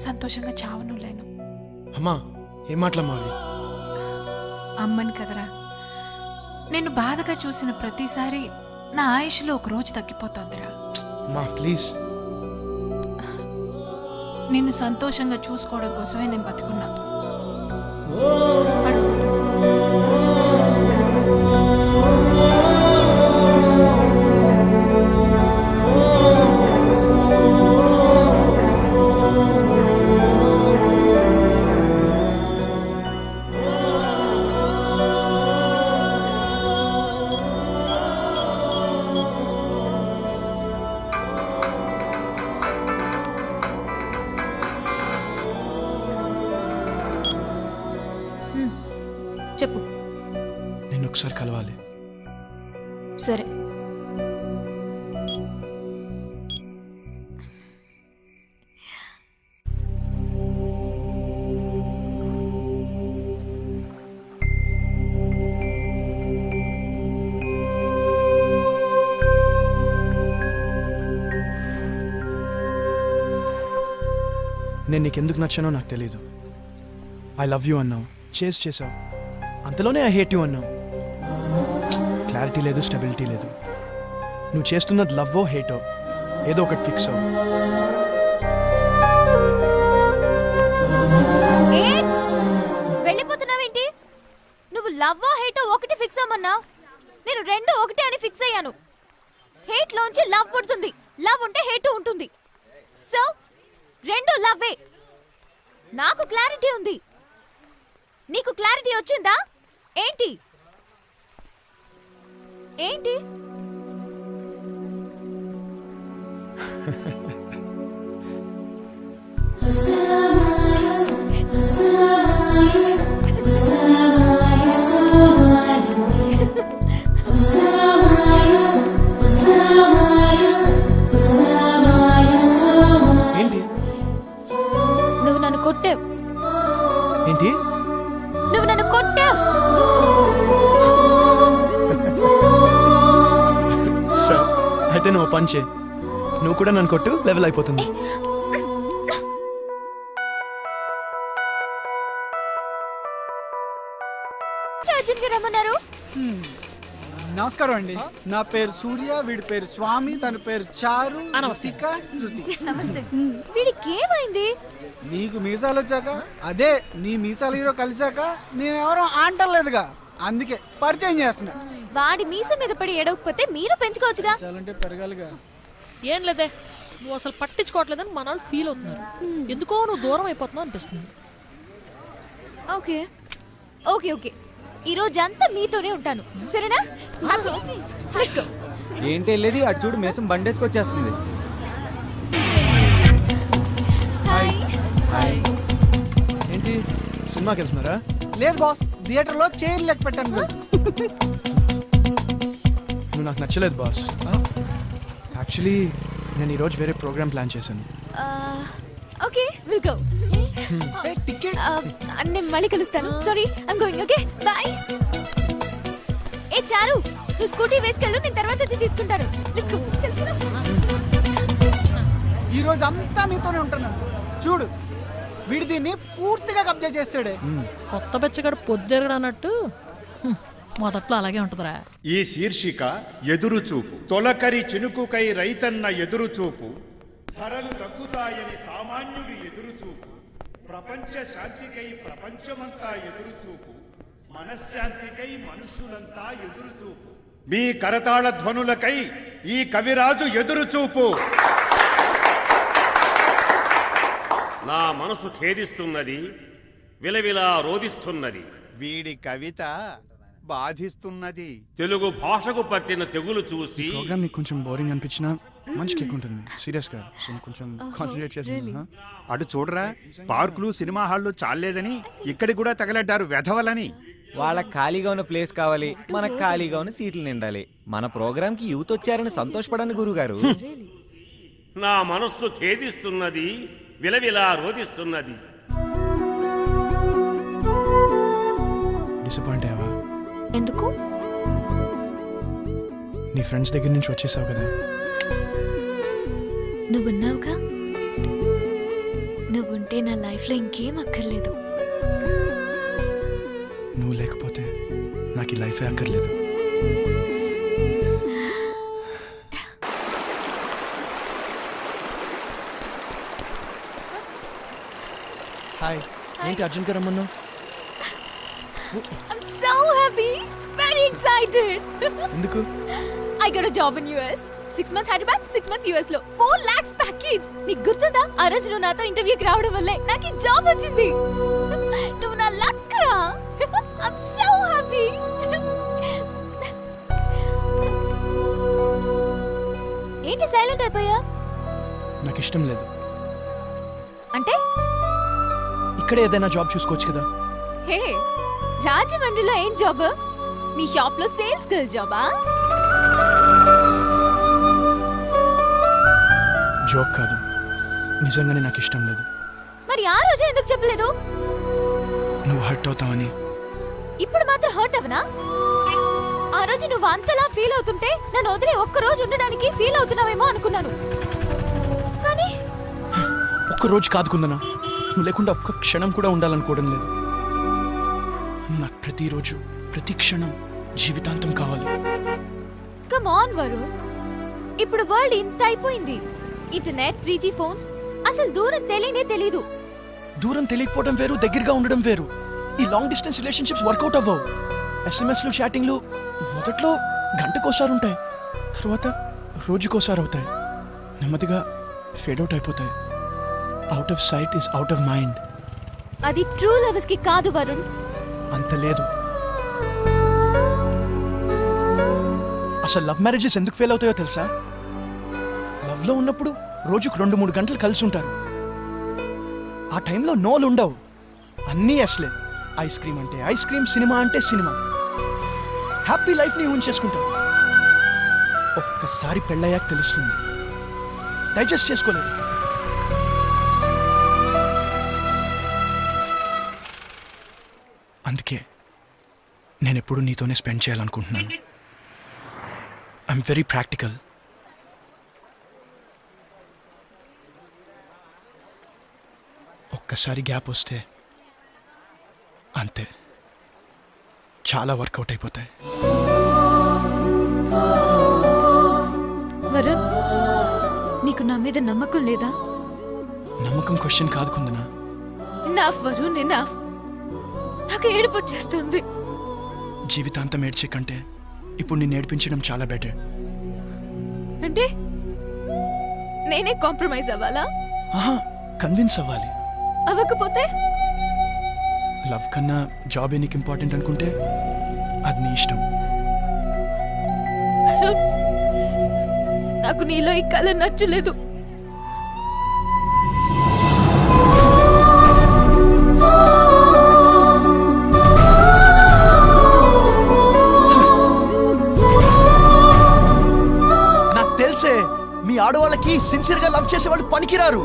సంతోషంగా చావను లేను. అమ్మా ఏం మాటలమ్మా అది? అమ్మని కదరా, నేను బాధగా చూసిన ప్రతిసారి నా ఆయుష్లో ఒక రోజు తగ్గిపోతుందిరా. అమ్మా ప్లీజ్. నిన్ను సంతోషంగా చూసుకోవడం కోసమే నేను బతుకున్నా. చెప్పు. నిన్ను ఒకసారి కలవాలి. సరే. నేను నీకెందుకు నచ్చానో నాకు తెలీదు. ఐ లవ్ యూ అన్నావు, చేసావు. అంతలోనే ఐ హేట్ యూ అన్నావు. క్లారిటీ లేదు, స్టెబిలిటీ లేదు. నువ్వు చేస్తున్నది లవ్వో హేటో, ఏదో ఒకటి ఫిక్స్ అవ్వు. వెళ్ళిపోతున్నావేంటి? నువ్వు లవ్వో హేటో ఒకటి ఫిక్స్ అవ్వమన్నావు, నేను రెండు ఒకటే అని ఫిక్స్ అయ్యాను. హేట్ లోంచి లవ్ పుడుతుంది, లవ్ ఉంటే హేట్ ఉంటుంది. సో రెండు లవ్వే. నాకు క్లారిటీ ఉంది, నీకు క్లారిటీ వచ్చిందా ఏంటి? ఏంటి? Osama నువ్వు పంచే, నువ్వు కూడా నన్ను కొట్టు, లెవెల్ అయిపోతుంది. అర్జున్ గారు రమ్మన్నారు. నమస్కారం అండి. నా పేరు సూర్య, వీడి పేరు స్వామి, తన పేరు చారు, నమస్తిక, శృతి. నమస్తే. వీడికి ఏమైంది? నీకు మీసాలు వచ్చాక, అదే నీ మీసాల హీరో కలిసాక మేమెవరో ఆంటలేదుగా, అందుకే పరిచయం చేస్తున్నా. వాడి మీస మీద పడి ఏడవకపోతే మీరు పెంచుకోవచ్చుగా. చాలంటే పెరగాలిగా. ఏం లేదే, నువ్వు అసలు పట్టించుకోవట్లేదని మన వాళ్ళు ఫీల్ అవుతున్నారు. ఎందుకో నువ్వు దూరం అయిపోతున్నావు అనిపిస్తుంది. ఓకే ఓకే ఓకే, ఈ రోజంతా మీతోనే ఉంటాను, సరేనా? Let's go. ఏంటి వెళ్ళేది? అటు చూడు, మేసం బండేసుకొచ్చేస్తుంది. ఏంటి సినిమాకి వెళ్తున్నారా? లేదు బాస్, థియేటర్లో చైర్ లెక్క పెట్టాను. నువ్వు నాకు నచ్చలేదు బాస్. యాక్చువల్లీ నేను ఈరోజు వేరే ప్రోగ్రామ్ ప్లాన్ చేశాను. Okay, will go. నేను మళ్ళీ కలుస్తాను. Sorry, I'm going. Okay, bye. ఏ చారు, నువ్వు స్కూటీ వేసుకెళ్ళు, నేను తర్వాత వచ్చి తీసుకుంటాను. Let's go. చల్. ఈ రోజు అంతా మీతోనే ఉంటున్నాను. చూడు, వీడి దీన్ని పూర్తిగా కబ్జా చేస్తాడే. కొత్త బెచ్చగాడు పొద్దురగడన్నట్టు మొదట్లో అలాగే ఉంటుందిరా. ఈ శీర్షిక ఎదురుచూపు. తొలకరి చినుకుకై రైతన్న ఎదురుచూపు, ధరలు తగ్గుతాయని సామాన్యుడి ఎదురుచూపు, ప్రపంచ శాంతికై ప్రపంచమంతా ఎదురుచూపు, మనశ్శాంతికై మనుషులంతా ఎదురుచూపు. మీ కరతాళ ధ్వనులకై ఈ కవిరాజు ఎదురుచూపు. నా మనసు ఖేదిస్తున్నది, విలవిలా రోదిస్తున్నది. వీడి కవిత బాధిస్తున్నది. తెలుగు భాషకు పట్టిన తెగులు చూసి ప్రోగ్రామ్ నీకు కొంచెం బోరింగ్ అనిపించినా మంచి కేక్ ఉంటుంది. సీరియస్ గా కొంచెం కాన్సన్ట్రేట్ చేసి. అటు చూడరా, పార్కులు సినిమా హాళ్ళు చాలేదని ఇక్కడికి కూడా తగలడ్డారు వెధవలని. వాళ్ళకి ఖాళీగా ఉన్న ప్లేస్ కావాలి, మనకు ఖాళీగా ఉన్న సీట్లు నిండాలి. మన ప్రోగ్రామ్ కి యూత్ వచ్చారని సంతోషపడండి గురుగారు. నా మనస్సు ఖేదిస్తున్నది, విలవిలా రోదిస్తున్నది. డిసప్పాయింట్ అయ్యావా? ఎందుకు? నీ ఫ్రెండ్స్ దగ్గర నుంచి వచ్చేసావు కదా. నువ్వున్నావుగా, నువ్వుంటే నా లైఫ్లో ఇంకేం అక్కర్లేదు. నువ్వు లేకపోతే నాకు ఈ లైఫే అక్కర్లేదు. హాయ్, ఏంటి అర్జున్ గారు రమ్మన్నావు? I'm so happy, very excited. ఎందుకు? I got a job in US. 6 months Hyderabad, 6 months US లో 4 lakhs ప్యాకేజ్. నీకు గుర్తుందా? ఆ రోజు నువ్వు నాతో ఇంటర్వ్యూకి రావడం వల్లే నాకు ఈ జాబ్ వచ్చింది. నువ్వు నా లక్ రా. I'm so happy. ఏంటి సైలెంట్ అయిపోయా? నాకు ఇష్టం లేదు. అంటే ఇక్కడే ఏదైనా జాబ్ చూసుకోవచ్చు కదా. హే, రాజమండ్రిలో ఏం జాబ్? నీ షాప్ లో సేల్స్ గర్ల్ జాబా? జోక్ కాదు, నిజంగానే నాకు ఇష్టం లేదు. మరి ఆ రోజే ఎందుకు చెప్పలేదు? నువ్వు హర్ట్ అవుతావని. ఇప్పుడు మాత్రం హర్ట్ అవనా? ఆ రోజు నువ్వు అంతలా ఫీల్ అవుతుంటే నన్ను వదిలి ఒక్క రోజు ఉండడానికి ఫీల్ అవుతున్నావేమో అనుకున్నాను. కానీ ఒక్క రోజు కాదుకుందనా, నువ్వు లేకుండా ఒక్క క్షణం కూడా ఉండాలనుకోవడం లేదు. నాకు ప్రతిరోజు, ప్రతి క్షణం జీవితాంతం కావాలి. కమ్ ఆన్ వరుణ్, ఇప్పుడు వరల్డ్ ఇంత అయిపోయింది. ఇంటర్నెట్, 3G ఫోన్స్, అసలు దూరం తెలియనే తెలీదు. దూరం తెలియకపోవడం వేరు, దగ్గరగా ఉండడం వేరు. ఈ లాంగ్ డిస్టెన్స్ రిలేషన్షిప్స్ వర్కౌట్ అవ్వవు. ఎస్ఎంఎస్లు, చాటింగ్లు మొదట్లో గంటకోసారి ఉంటాయి, తర్వాత రోజుకోసారి అవుతాయి, నెమ్మదిగా ఫేడ్ అవుట్ అయిపోతాయి. Out of sight is out of mind. అది ట్రూ లవర్స్ కి కాదు వరుణ్. అంత లేదు. అసలు లవ్ మ్యారేజెస్ ఎందుకు ఫెయిల్ అవుతాయో తెలుసా? లవ్ లో ఉన్నప్పుడు రోజుకు 2-3 గంటలు కలిసి ఉంటారు. ఆ టైంలో నోలు ఉండవు, అన్నీ ఎస్లే. ఐస్ క్రీమ్ అంటే ఐస్ క్రీమ్, సినిమా అంటే సినిమా. హ్యాపీ లైఫ్ ని ఊహించేసుకుంటారు. ఒక్కసారి పెళ్ళయ్యాక తెలుస్తుంది, డైజెస్ట్ చేసుకోలేదు. అందుకే నేను ఎప్పుడు నీతోనే స్పెండ్ చేయాలనుకుంటున్నాను. I'm very practical. ఒక్కసారి గ్యాప్ వస్తే అంతే, చాలా వర్కౌట్ అయిపోతాయి. వరుణ్, నీకు నా మీద నమ్మకం లేదా? నమ్మకం క్వశ్చన్ కాదు కుందనా. Enough Varun, enough. నాకు ఏడుపు వచ్చేస్తుంది. జీవితాంతం ఏడ్చే కంటే ఇప్పుడు నేను ఏడిపించడం చాలా బెటర్. అంటే నేనే కాంప్రమైజ్ అవ్వాలా? ఆహా, కన్విన్స్ అవ్వాలి. అవ్వకపోతే లవ్ కన్నా జాబ్ నీకు ఇంపార్టెంట్ అనుకుంటే అది నీ ఇష్టం. వరుణ్, నాకు నీలో ఈ కళ నచ్చలేదు. నాకు తెలిసే మీ ఆడవాళ్ళకి సిన్సియర్ గా లవ్ చేసే వాళ్ళు పనికిరారు.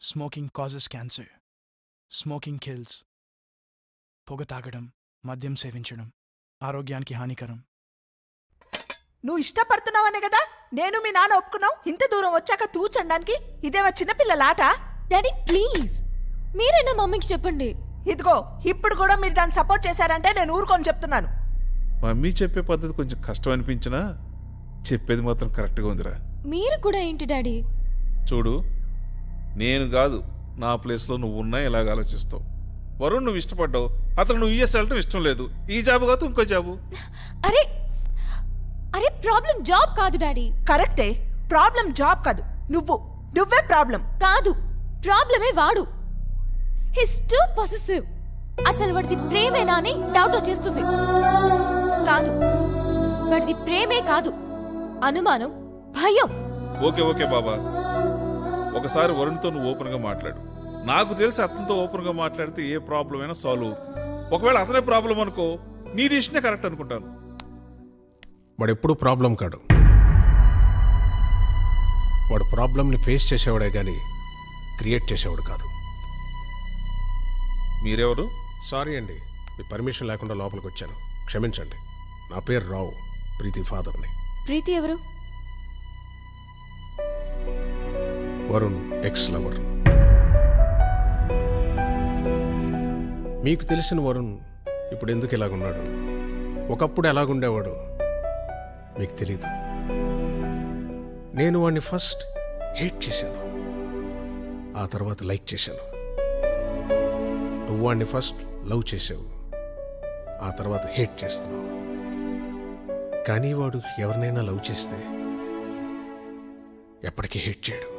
Smoking causes cancer. Smoking kills. పొగ తాగడం, మద్యం సేవించడం ఆరోగ్యానికి హానికరం. నువ్వు ఇష్టపడుతున్నావనే కదా నేను మీ నాన్న ఒప్పుకున్నావు. ఇంత దూరం వచ్చాక తూచండానికి ఇదేవా చిన్నపిల్లలాట? డాడీ ప్లీజ్, మీరైనా మమ్మీకి చెప్పండి. ఇదిగో ఇప్పుడు కూడా మీరు దాన్ని సపోర్ట్ చేశారంటే నేను ఊరుకొని చెప్తున్నాను. మమ్మీ చెప్పే పద్ధతి కొంచెం కష్టం అనిపించినా చెప్పేది మాత్రం కరెక్ట్గా ఉందిరా. మీరు కూడా ఏంటి డాడీ? చూడు, నేను కాదు, నా ప్లేస్లో నువ్వు ఉన్నా ఇలాగ ఆలోచిస్తావు. వరుణ్ నువ్వు ఇష్టపడ్డావు, అతను నువ్వు యూఎస్ వెళ్ళటం ఇష్టం లేదు. ఈ జాబు కాదు ఇంకో జాబు. అరే అరే ప్రాబ్లం జాబ్ కాదు డాడీ. కరెక్టే, ప్రాబ్లం జాబ్ కాదు, నువ్వే ప్రాబ్లం. కాదు, ప్రాబ్లమే వాడు. His two possessive. అసలు వాడిది ప్రేమేనా అని డౌట్ వచ్చేస్తుంది. కాదు, వాడిది ప్రేమే కాదు, అనుమానం, భయం. ఓకే ఓకే బాబా, ఒకసారి వరుణ్తో నువ్వు ఓపెన్గా మాట్లాడు. నాకు తెలిసి అతనితో ఓపెన్గా మాట్లాడితే ఏ ప్రాబ్లం అయినా సాల్వ్ అవుతుంది. ఒకవేళ అతనే ప్రాబ్లం అనుకో, నీ డిసిషనే కరెక్ట్ అనుకుంటాను. వాడు ఎప్పుడూ ప్రాబ్లం కాడు. వాడు ప్రాబ్లంని ఫేస్ చేసేవాడే కానీ క్రియేట్ చేసేవాడు కాదు. మీరెవరు? సారీ అండి, మీ పర్మిషన్ లేకుండా లోపలికి వచ్చాను, క్షమించండి. నా పేరు రావు, ప్రీతి ఫాదర్ని. ప్రీతి ఎవరు? Varun ex lover. మీకు తెలిసిన వరుణ్ ఇప్పుడు ఎందుకు ఇలాగున్నాడు, ఒకప్పుడు ఎలాగుండేవాడు మీకు తెలీదు. నేను వాడిని ఫస్ట్ హేట్ చేశాను, ఆ తర్వాత లైక్ చేశాను. నువ్వు వాడిని ఫస్ట్ లవ్ చేసావు, ఆ తర్వాత హేట్ చేస్తున్నావు. కానీ వాడు ఎవరినైనా లవ్ చేస్తే ఎప్పటికీ హేట్ చేయడు,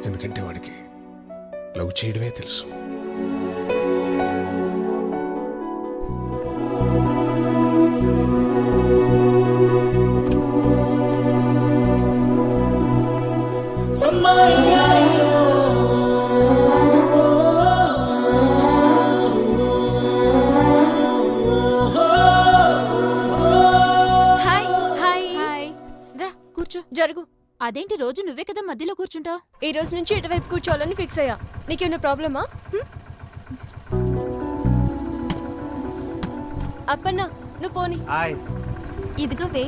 ఎందుకంటే వాడికి లవ్ చేయడమే తెలుసు. జరుగు. అదేంటి రోజు నువ్వే కదా మధ్యలో కూర్చుంటావు? ఈ రోజు నుంచి ఇటువైపు కూర్చోవాలని ఫిక్స్ అయ్యా. నీకేమైనా ప్రాబ్లమా? అప్పన్నా నువ్వు పోనీ. ఇదిగోవే,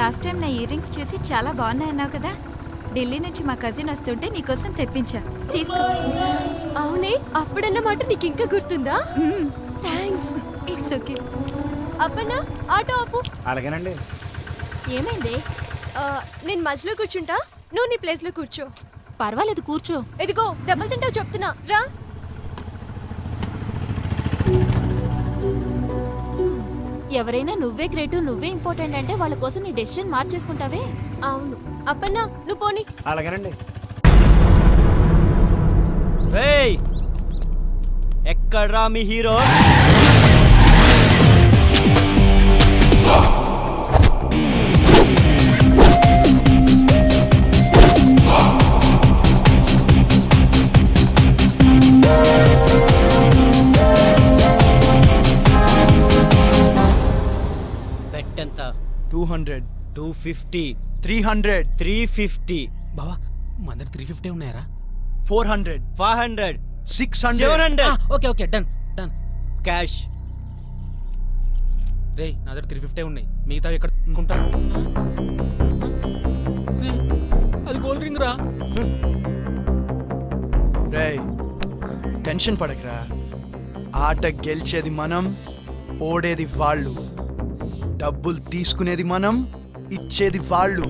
లాస్ట్ టైం నా ఇయర్ రింగ్స్ చూసి చాలా బాగున్నాయి అన్నావు కదా, ఢిల్లీ నుంచి మా కజిన్ వస్తుంటే నీకోసం తెప్పించా, తీసుకో. అవునే, అప్పుడన్నమాట నీకు ఇంకా గుర్తుందా? థ్యాంక్స్. It's okay. అప్పన్నా ఆటో ఆపు. అలాగేనండి. ఏమైంది? నేను మధ్యలో కూర్చుంటా, నువ్వు నీ ప్లేస్లో కూర్చో. పర్వాలేదు కూర్చో. ఇదిగో దెబ్బలు తింటావు చెప్తున్నా రా. ఎవరైనా నువ్వే గ్రేట్ నువ్వే ఇంపార్టెంట్ అంటే వాళ్ళ కోసం నీ డెసిషన్ మార్చేసుకుంటావే. అవును అప్పన్నా నువ్వు పోనీ. అలాగేనండి. ఎక్కడ్రా మీ హీరో? ఎంత? 200, 250, 300, 350. బావా మన దగ్గర 350 ఉన్నాయరా? 400, 500, 600, 700. Okay okay done done. Cash. రే నా దగ్గర 350 ఉన్నాయి, మిగతా ఎక్కడ కొంటారు? అది గోల్డ్ రింగ్ రా. రేయ్ టెన్షన్ పడకరా. ఆట గెలిచేది మనం, ఓడేది వాళ్ళు. డబ్బులు తీసుకునేది మనం, ఇచ్చేది వాళ్ళు.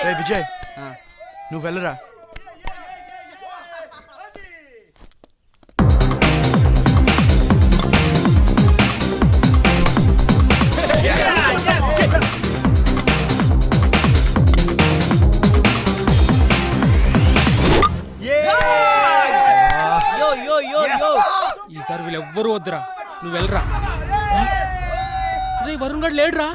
రే విజయ్ నువ్వు వెళ్ళరా. ఈసారి వీళ్ళు ఎవ్వరు వద్దురా, నువ్వు వెళ్ళరా. రే వరుణ్ గడ్ లేడురా.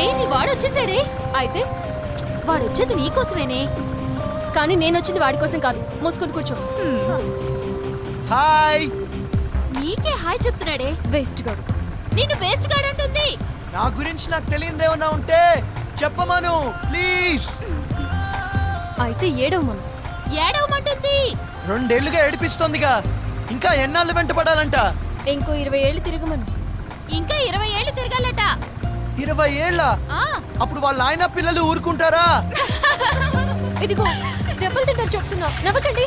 ఏంటి వాడు వచ్చేసాడే? అయితే వాడు వచ్చేది నీకోసమేనే, కానీ నేను వచ్చింది వాడి కోసం కాదు. మోసుకొని కూర్చో. హాయ్. నీకే హాయ్ చెప్తున్నాడే వేస్ట్ గాడు. నిన్ను వేస్ట్ గాడు అంటుంది. నా గురించి నాకు తెలియదేమన్నా ఉంటే చెప్పమను ప్లీజ్. అయితే ఏడవమను. ఏడవమంటుంది. 2 ఏళ్లుగా ఏడిపిస్తోందిగా, ఇంకా ఎన్నాళ్ళు వెంట పడాలంట? ఇంకో 20 ఏళ్ళు తిరగమను. ఇంకా 20 ఏళ్ళు తిరగాలట. 20 ఏళ్ళ? అప్పుడు వాళ్ళ ఆయన పిల్లలు ఊరుకుంటారా? ఇదిగో దెబ్బలు తింటారు చెప్తున్నా, నవ్వకండి.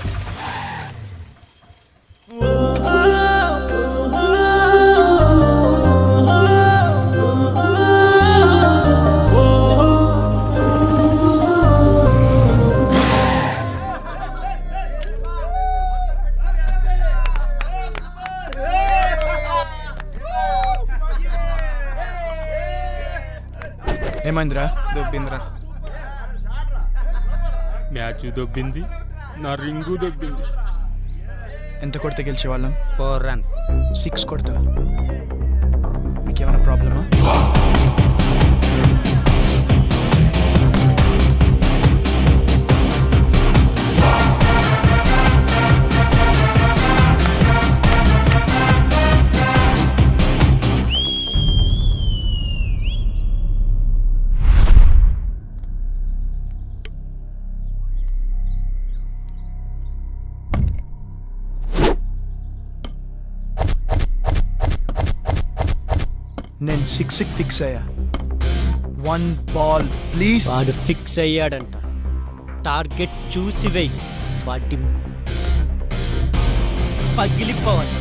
ఏమైందిరా? దొబ్బింద్రా. మ్యాచ్ దొబ్బింది, నా రింగు దొబ్బింది. ఎంత కొడితే గెలిచేవాళ్ళం? 4 runs. 6 కొడతా. మీకేమైనా ప్రాబ్లమా? నేను 6కి ఫిక్స్ అయ్యా. 1 బాల్ ప్లీజ్. వాడు ఫిక్స్ అయ్యాడంట. టార్గెట్ చూసి వెయ్యి, వాటి పగిలిపోవాలి.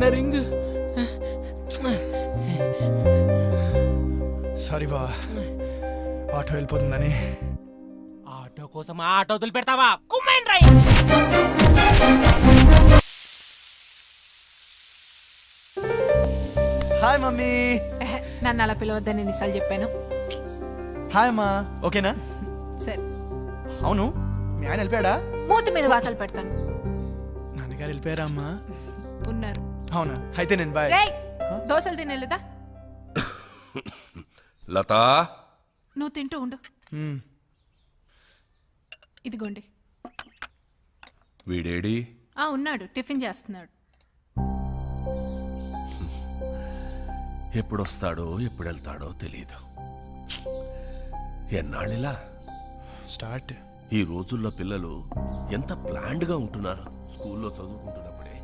నా రింగ్. సారీ బా, ఆటో వెళ్ళిపోతుందని. ఆటో కోసం ఆటో వదిలిపెడతావా? కుమ్మేన్ రై. Hi mummy. నన్ను అలా పిలవద్దని ఎన్నిసార్లు చెప్పాను. హాయ్ అమ్మా. ఓకేనా? సరే, అవును, మీ ఆయన వెళ్ళిపోయాడా? మూతి మీద వాతలు పెడతాను. నాన్నగారు వెళ్ళిపోయారా అమ్మా? ఉన్నారు. అవునా, అయితే నేను బాయ్. రేయ్, దోశలు తినేలేదా? లతా, నువ్వు తింటూ ఉండు. ఇదిగోండి. వీడేడి? ఉన్నాడు, టిఫిన్ చేస్తున్నాడు. ఎప్పుడొస్తాడో ఎప్పుడు వెళ్తాడో తెలియదు. ఎన్నాళ్ళిలా స్టార్ట్. ఈ రోజుల్లో పిల్లలు ఎంత ప్లాన్డ్గా ఉంటున్నారు. స్కూల్లో చదువుకుంటున్నప్పుడే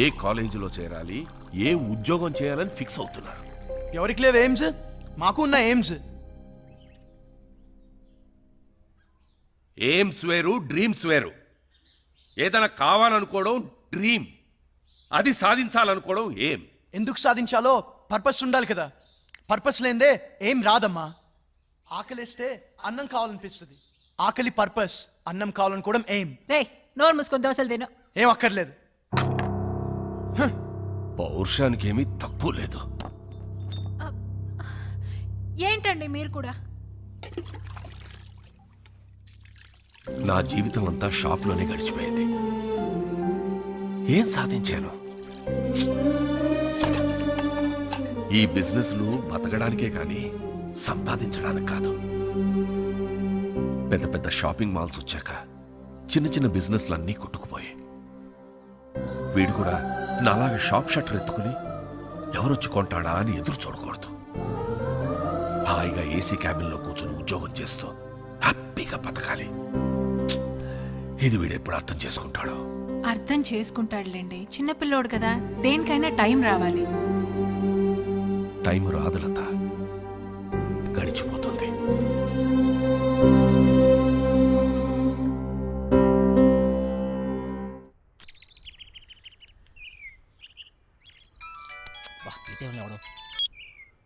ఏ కాలేజీలో చేరాలి, ఏ ఉద్యోగం చేయాలని ఫిక్స్ అవుతున్నారు. ఎవరికి లేవు ఎయిమ్స్? మాకు ఉన్న ఎయిమ్స్. ఎయిమ్స్ వేరు, డ్రీమ్స్ వేరు. ఏదైనా కావాలనుకోవడం డ్రీమ్, అది సాధించాలనుకోవడం ఏం. ఎందుకు సాధించాలో పర్పస్ ఉండాలి కదా. పర్పస్ లేదే ఏం రాదమ్మా. ఆకలిస్తే అన్నం కావాలనిపిస్తుంది. ఆకలి పర్పస్, అన్నం కావాలనుకోవడం ఏం. రేయ్, నోరు మూసుకొని దోశలు తిను. ఏం అక్కర్లేదు. పౌరుషానికి ఏమీ తక్కువ లేదు. ఏంటండి మీరు కూడా? నా జీవితం అంతా షాప్లోనే గడిచిపోయింది. ఏం సాధించాను? ఈ బిజినెస్లు బతకడానికే కానీ సంపాదించడానికి కాదు. పెద్ద పెద్ద షాపింగ్ మాల్స్ వచ్చాక చిన్న చిన్న బిజినెస్లన్నీ కొట్టుకుపోయాయి. వీడు కూడా నాలాగా షాప్ షట్టర్ ఎత్తుకుని ఎవరొచ్చి కొంటాడా అని ఎదురు చూడకూడదు. హాయిగా ఏసీ క్యాబిన్లో కూర్చుని ఉద్యోగం చేస్తూ హ్యాపీగా బతకాలి. ఇది వీడు ఎప్పుడు అర్థం చేసుకుంటాడో. అర్థం చేసుకుంటాడులేండి, చిన్నపిల్లోడు కదా. దేనికైనా టైం రావాలి. టైం రాదు లత, గడిచిపోతుంది.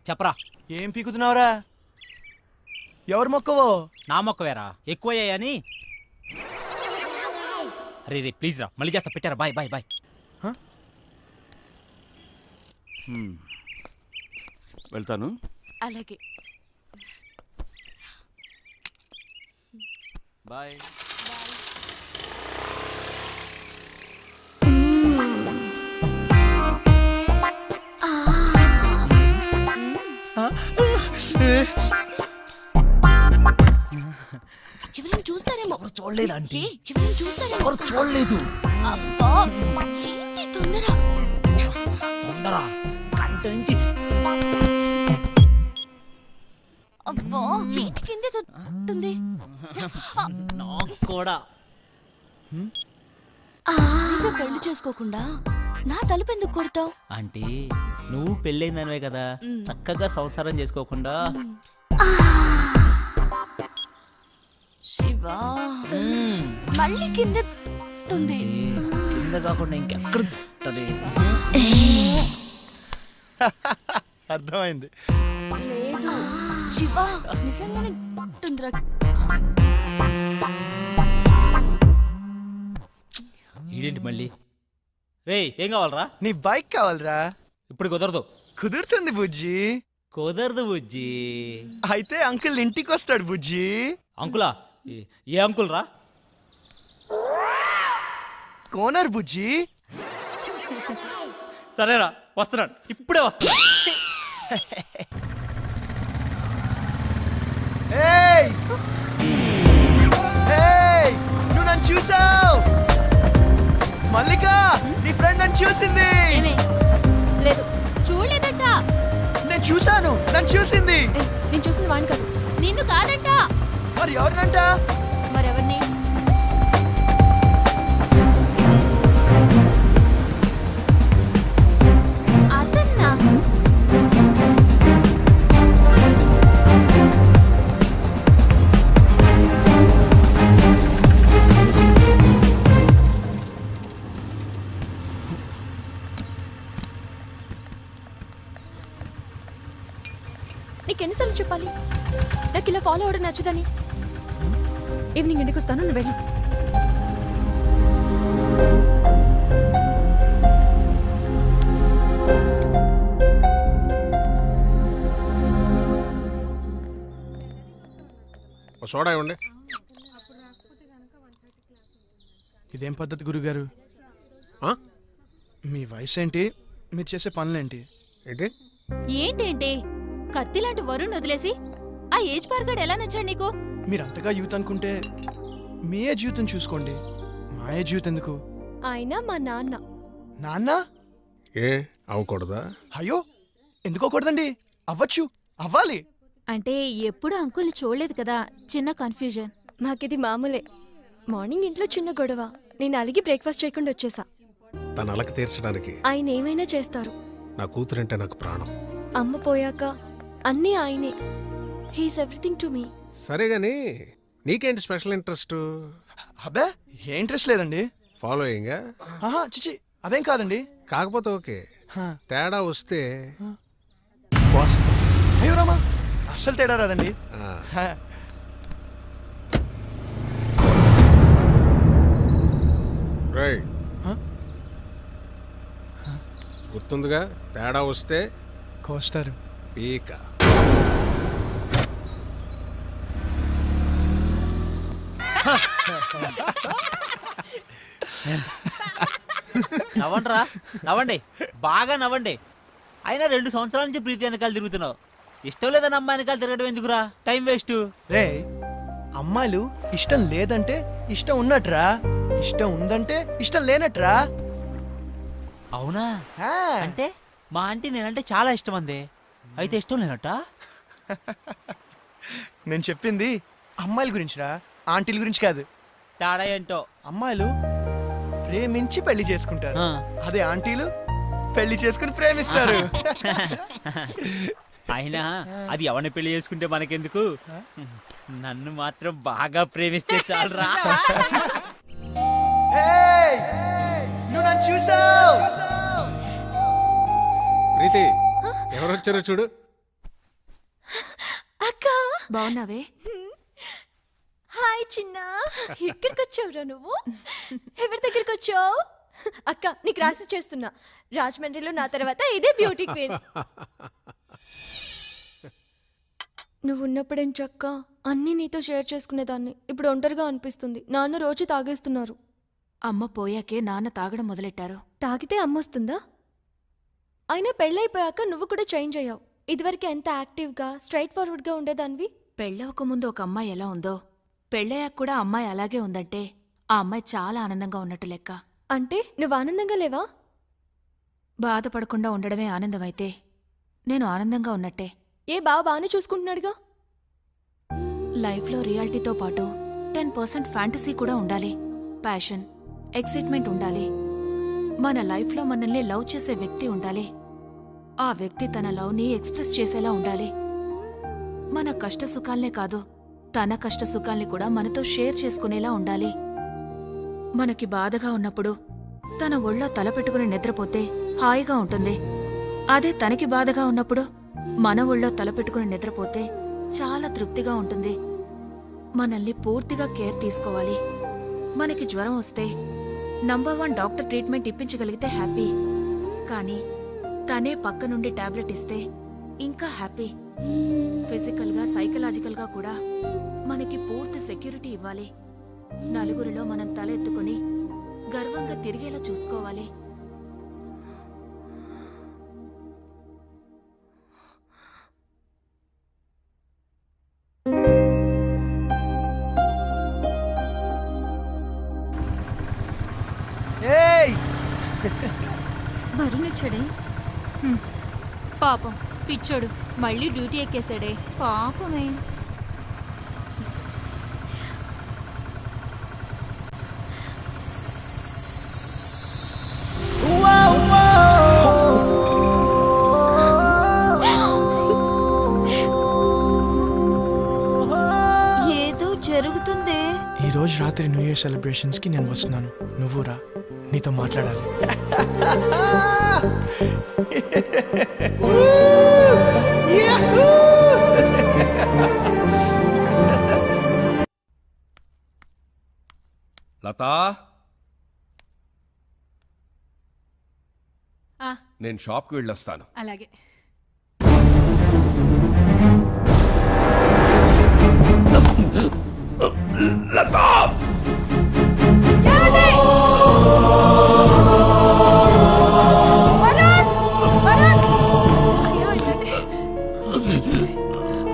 చెప్పరా, ఏం పీకుతున్నావురా? ఎవరు మొక్కవో? నా మొక్క వేరా ఎక్కువయ్యాయని. అరే రే, ప్లీజ్ రా, మళ్ళీ చేస్తా. పెట్టారా? Bye bye bye. వెళ్తాను. అలాగే. బాయ్. ఎవరైనా చూస్తారేమో. చూడలేదు ఆంటీ. ఎవరైనా చూస్తారేమో. ఎవరు చూడలేదు. అబ్బా, ఏంటి తొందర? తొందర గంట నుంచి. అబ్బా, ఏంటి కింద తొట్టుంది? నాకు కూడా. నువ్వు పెళ్లి చేసుకోకుండా నా తలుపు ఎందుకు కొడతావు? అంటే నువ్వు పెళ్ళైందనివే కదా, చక్కగా సంసారం చేసుకోకుండా. శివా, మళ్ళీ కింద తొట్టుంది. కింద కాకుండా ఇంకెక్కడ తది? అర్థమైంది. లేదు శివా, నిజంగానే తొందర. ఈడేంటి మళ్ళీ? రే, ఏం కావాలరా? నీ బైక్ కావాలరా? ఇప్పుడు కుదరదు. కుదురుతుంది బుజ్జి. కుదరదు బుజ్జి. అయితే అంకుల్ ఇంటికి వస్తాడు బుజ్జి. అంకులా? ఏ అంకుల్ రా? కోనర్ బుజ్జి. సరేరా, వస్తున్నాడు, ఇప్పుడే వస్తున్నాడు. ఏయ్! ఏయ్! నువ్వు నన్ను చూసావు? మల్లిక, నీ ఫ్రెండ్ నన్ను చూసింది. లేదు, చూడలేదట. నేను చూసా. నన్ను చూసింది. నేను చూసింది వాడిని కాదు, నిన్ను కాదంట. మరి ఎవరినంట? మరెవరిని? అతన్నా? నీకెన్నిసార్లు చెప్పాలి నాకు ఇలా ఫాలో అవడం నచ్చదని? ఈవినింగ్ ఇంటికి వస్తాను, నువ్వు వెళ్ళు. సోడా ఇవ్వండి. ఇదేం పద్ధతి గురుగారు? మీ వయసు ఏంటి, మీరు చేసే పనులేంటి? ఏంటి ఏంటేంటి? కత్తి లాంటి వరుణ్ వదిలేసి ఆ ఏజ్ పార్గాడు ఎలా నచ్చాడు నీకు? మీరు అంతగా యూత్ అనుకుంటే మీ ఏ జీవితం చూసుకోండి, మా ఏ జీవితం ఎందుకు? ఆయన మా నాన్న. నాన్న? ఏ అవ్వకూడదా? అయ్యో ఎందుకోకూడదండి, అవ్వచ్చు, అవ్వాలి. అంటే ఎప్పుడు అంకుల్ని చూడలేదు కదా, చిన్న కన్ఫ్యూజన్. మాకిది మామూలే. మార్నింగ్ ఇంట్లో చిన్న గొడవ, నేను అలిగి బ్రేక్ఫాస్ట్ చేయకుండా వచ్చేసా. తన అలక తీర్చడానికి ఆయన ఏమైనా చేస్తారు. నా కూతురంటే నాకు ప్రాణం. అమ్మ పోయాక అన్నీ ఆయనే. He's everything to me. సరే గాని నీకేంటి స్పెషల్ ఇంట్రెస్ట్? అబ్బే ఏ ఇంట్రెస్ట్ లేదండి. ఫాలోయింగ్? ఆహా చిచి అదేం కాదండి. కాకపోతే ఓకే, తేడా వస్తే అయ్యో రామా, అస్సలు తేడా రాదండి. గుర్తుందిగా, తేడా వస్తే కోస్తారు. పీక. నవ్వండిరా, నవ్వండి, బాగా నవ్వండి. అయినా 2 సంవత్సరాల నుంచి ప్రీతి వెనకాల తిరుగుతున్నావు. ఇష్టం లేదని అమ్మాయి వెనకాల తిరగడం ఎందుకురా? Time waste. రే అమ్మాయిలు ఇష్టం లేదంటే ఇష్టం ఉన్నట్రా, ఇష్టం ఉందంటే ఇష్టం లేనట్రా. అవునా? అంటే మా ఆంటీ నేనంటే చాలా ఇష్టం అంది, అయితే ఇష్టం లేనట్ట? నేను చెప్పింది అమ్మాయిల గురించిరా, ఆంటీల గురించి కాదు. తేడా ఏంటో? అమ్మాయిలు ప్రేమించి పెళ్లి చేసుకుంటారు, అదే ఆంటీలు పెళ్లి చేసుకుని ప్రేమిస్తారు. అయినా అది ఎవరిని పెళ్లి చేసుకుంటే మనకెందుకు? నన్ను మాత్రం బాగా ప్రేమిస్తే చాలరా. నువ్వు నన్ను చూసావు? ప్రీతి ఎవరు వచ్చారో చూడు. అక్క బాగున్నావే? హాయ్ చిన్న, ఇక్కడికి వచ్చావురా నువ్వు? ఎవరి దగ్గరికి వచ్చావు? అక్క నీకు రాసి చేస్తున్నా, రాజమండ్రిలో నా తర్వాత ఇదే బ్యూటీ క్వీన్. నువ్వు ఉన్నప్పుడేం చక్క అన్నీ నీతో షేర్ చేసుకునేదాన్ని, ఇప్పుడు ఒంటరిగా అనిపిస్తుంది. నాన్న రోజు తాగేస్తున్నారు. అమ్మ పోయాకే నాన్న తాగడం మొదలెట్టారు. తాగితే అమ్మొస్తుందా? అయినా పెళ్ళైపోయాక నువ్వు కూడా చేంజ్ అయ్యావు. ఇదివరకు ఎంత యాక్టివ్గా స్ట్రైట్ ఫార్వర్డ్గా ఉండేదానివి. పెళ్ళవక ముందు ఒక అమ్మాయి ఎలా ఉందో, పెళ్ళయ్యాక కూడా అమ్మాయి అలాగే ఉందంటే ఆ అమ్మాయి చాలా ఆనందంగా ఉన్నట్టు లెక్క. అంటే నువ్వు ఆనందంగా లేవా? బాధపడకుండా ఉండడమే ఆనందమైతే నేను ఆనందంగా ఉన్నట్టే. ఏ బాగానే చూసుకుంటున్నాడుగా. లైఫ్లో రియాలిటీతో పాటు 10% ఫ్యాంటసీ కూడా ఉండాలి. ప్యాషన్, ఎక్సైట్మెంట్ ఉండాలి. మన లైఫ్లో మనల్ని లవ్ చేసే వ్యక్తి ఉండాలి. ఆ వ్యక్తి తన లవ్ని ఎక్స్ప్రెస్ చేసేలా ఉండాలి. మన కష్ట సుఖాల్నే కాదు, తన కష్ట సుఖాల్ని కూడా మనతో షేర్ చేసుకునేలా ఉండాలి. మనకి బాధగా ఉన్నప్పుడు తన ఒళ్ళో తల పెట్టుకుని నిద్రపోతే హాయిగా ఉంటుంది. అదే తనకి బాధగా ఉన్నప్పుడు మన ఒళ్ళో తల పెట్టుకుని నిద్రపోతే చాలా తృప్తిగా ఉంటుంది. మనల్ని పూర్తిగా కేర్ తీసుకోవాలి. మనకి జ్వరం వస్తే నంబర్ 1 డాక్టర్ ట్రీట్మెంట్ ఇప్పించగలిగితే హ్యాపీ. కానీ తనే పక్క నుండి టాబ్లెట్ ఇస్తే ఇంకా హ్యాపీ. ఫిజికల్గా సైకలాజికల్గా కూడా మనకి పూర్తి సెక్యూరిటీ ఇవ్వాలి. నలుగురిలో మనం తల ఎత్తుకుని గర్వంగా తిరిగేలా చూసుకోవాలి. వరుణ్ వచ్చాడే పాపం, పిచ్చోడు మళ్ళీ డ్యూటీ ఎక్కేశాడే పాపమే. ఏదో జరుగుతుందే. ఈ రోజు రాత్రి న్యూ ఇయర్ సెలబ్రేషన్స్ కి నేను వస్తున్నాను, నువ్వు రా, నీతో మాట్లాడాలి. లతా, ఆ, నేను షాప్కి వెళ్ళొస్తాను. అలాగే. లతా,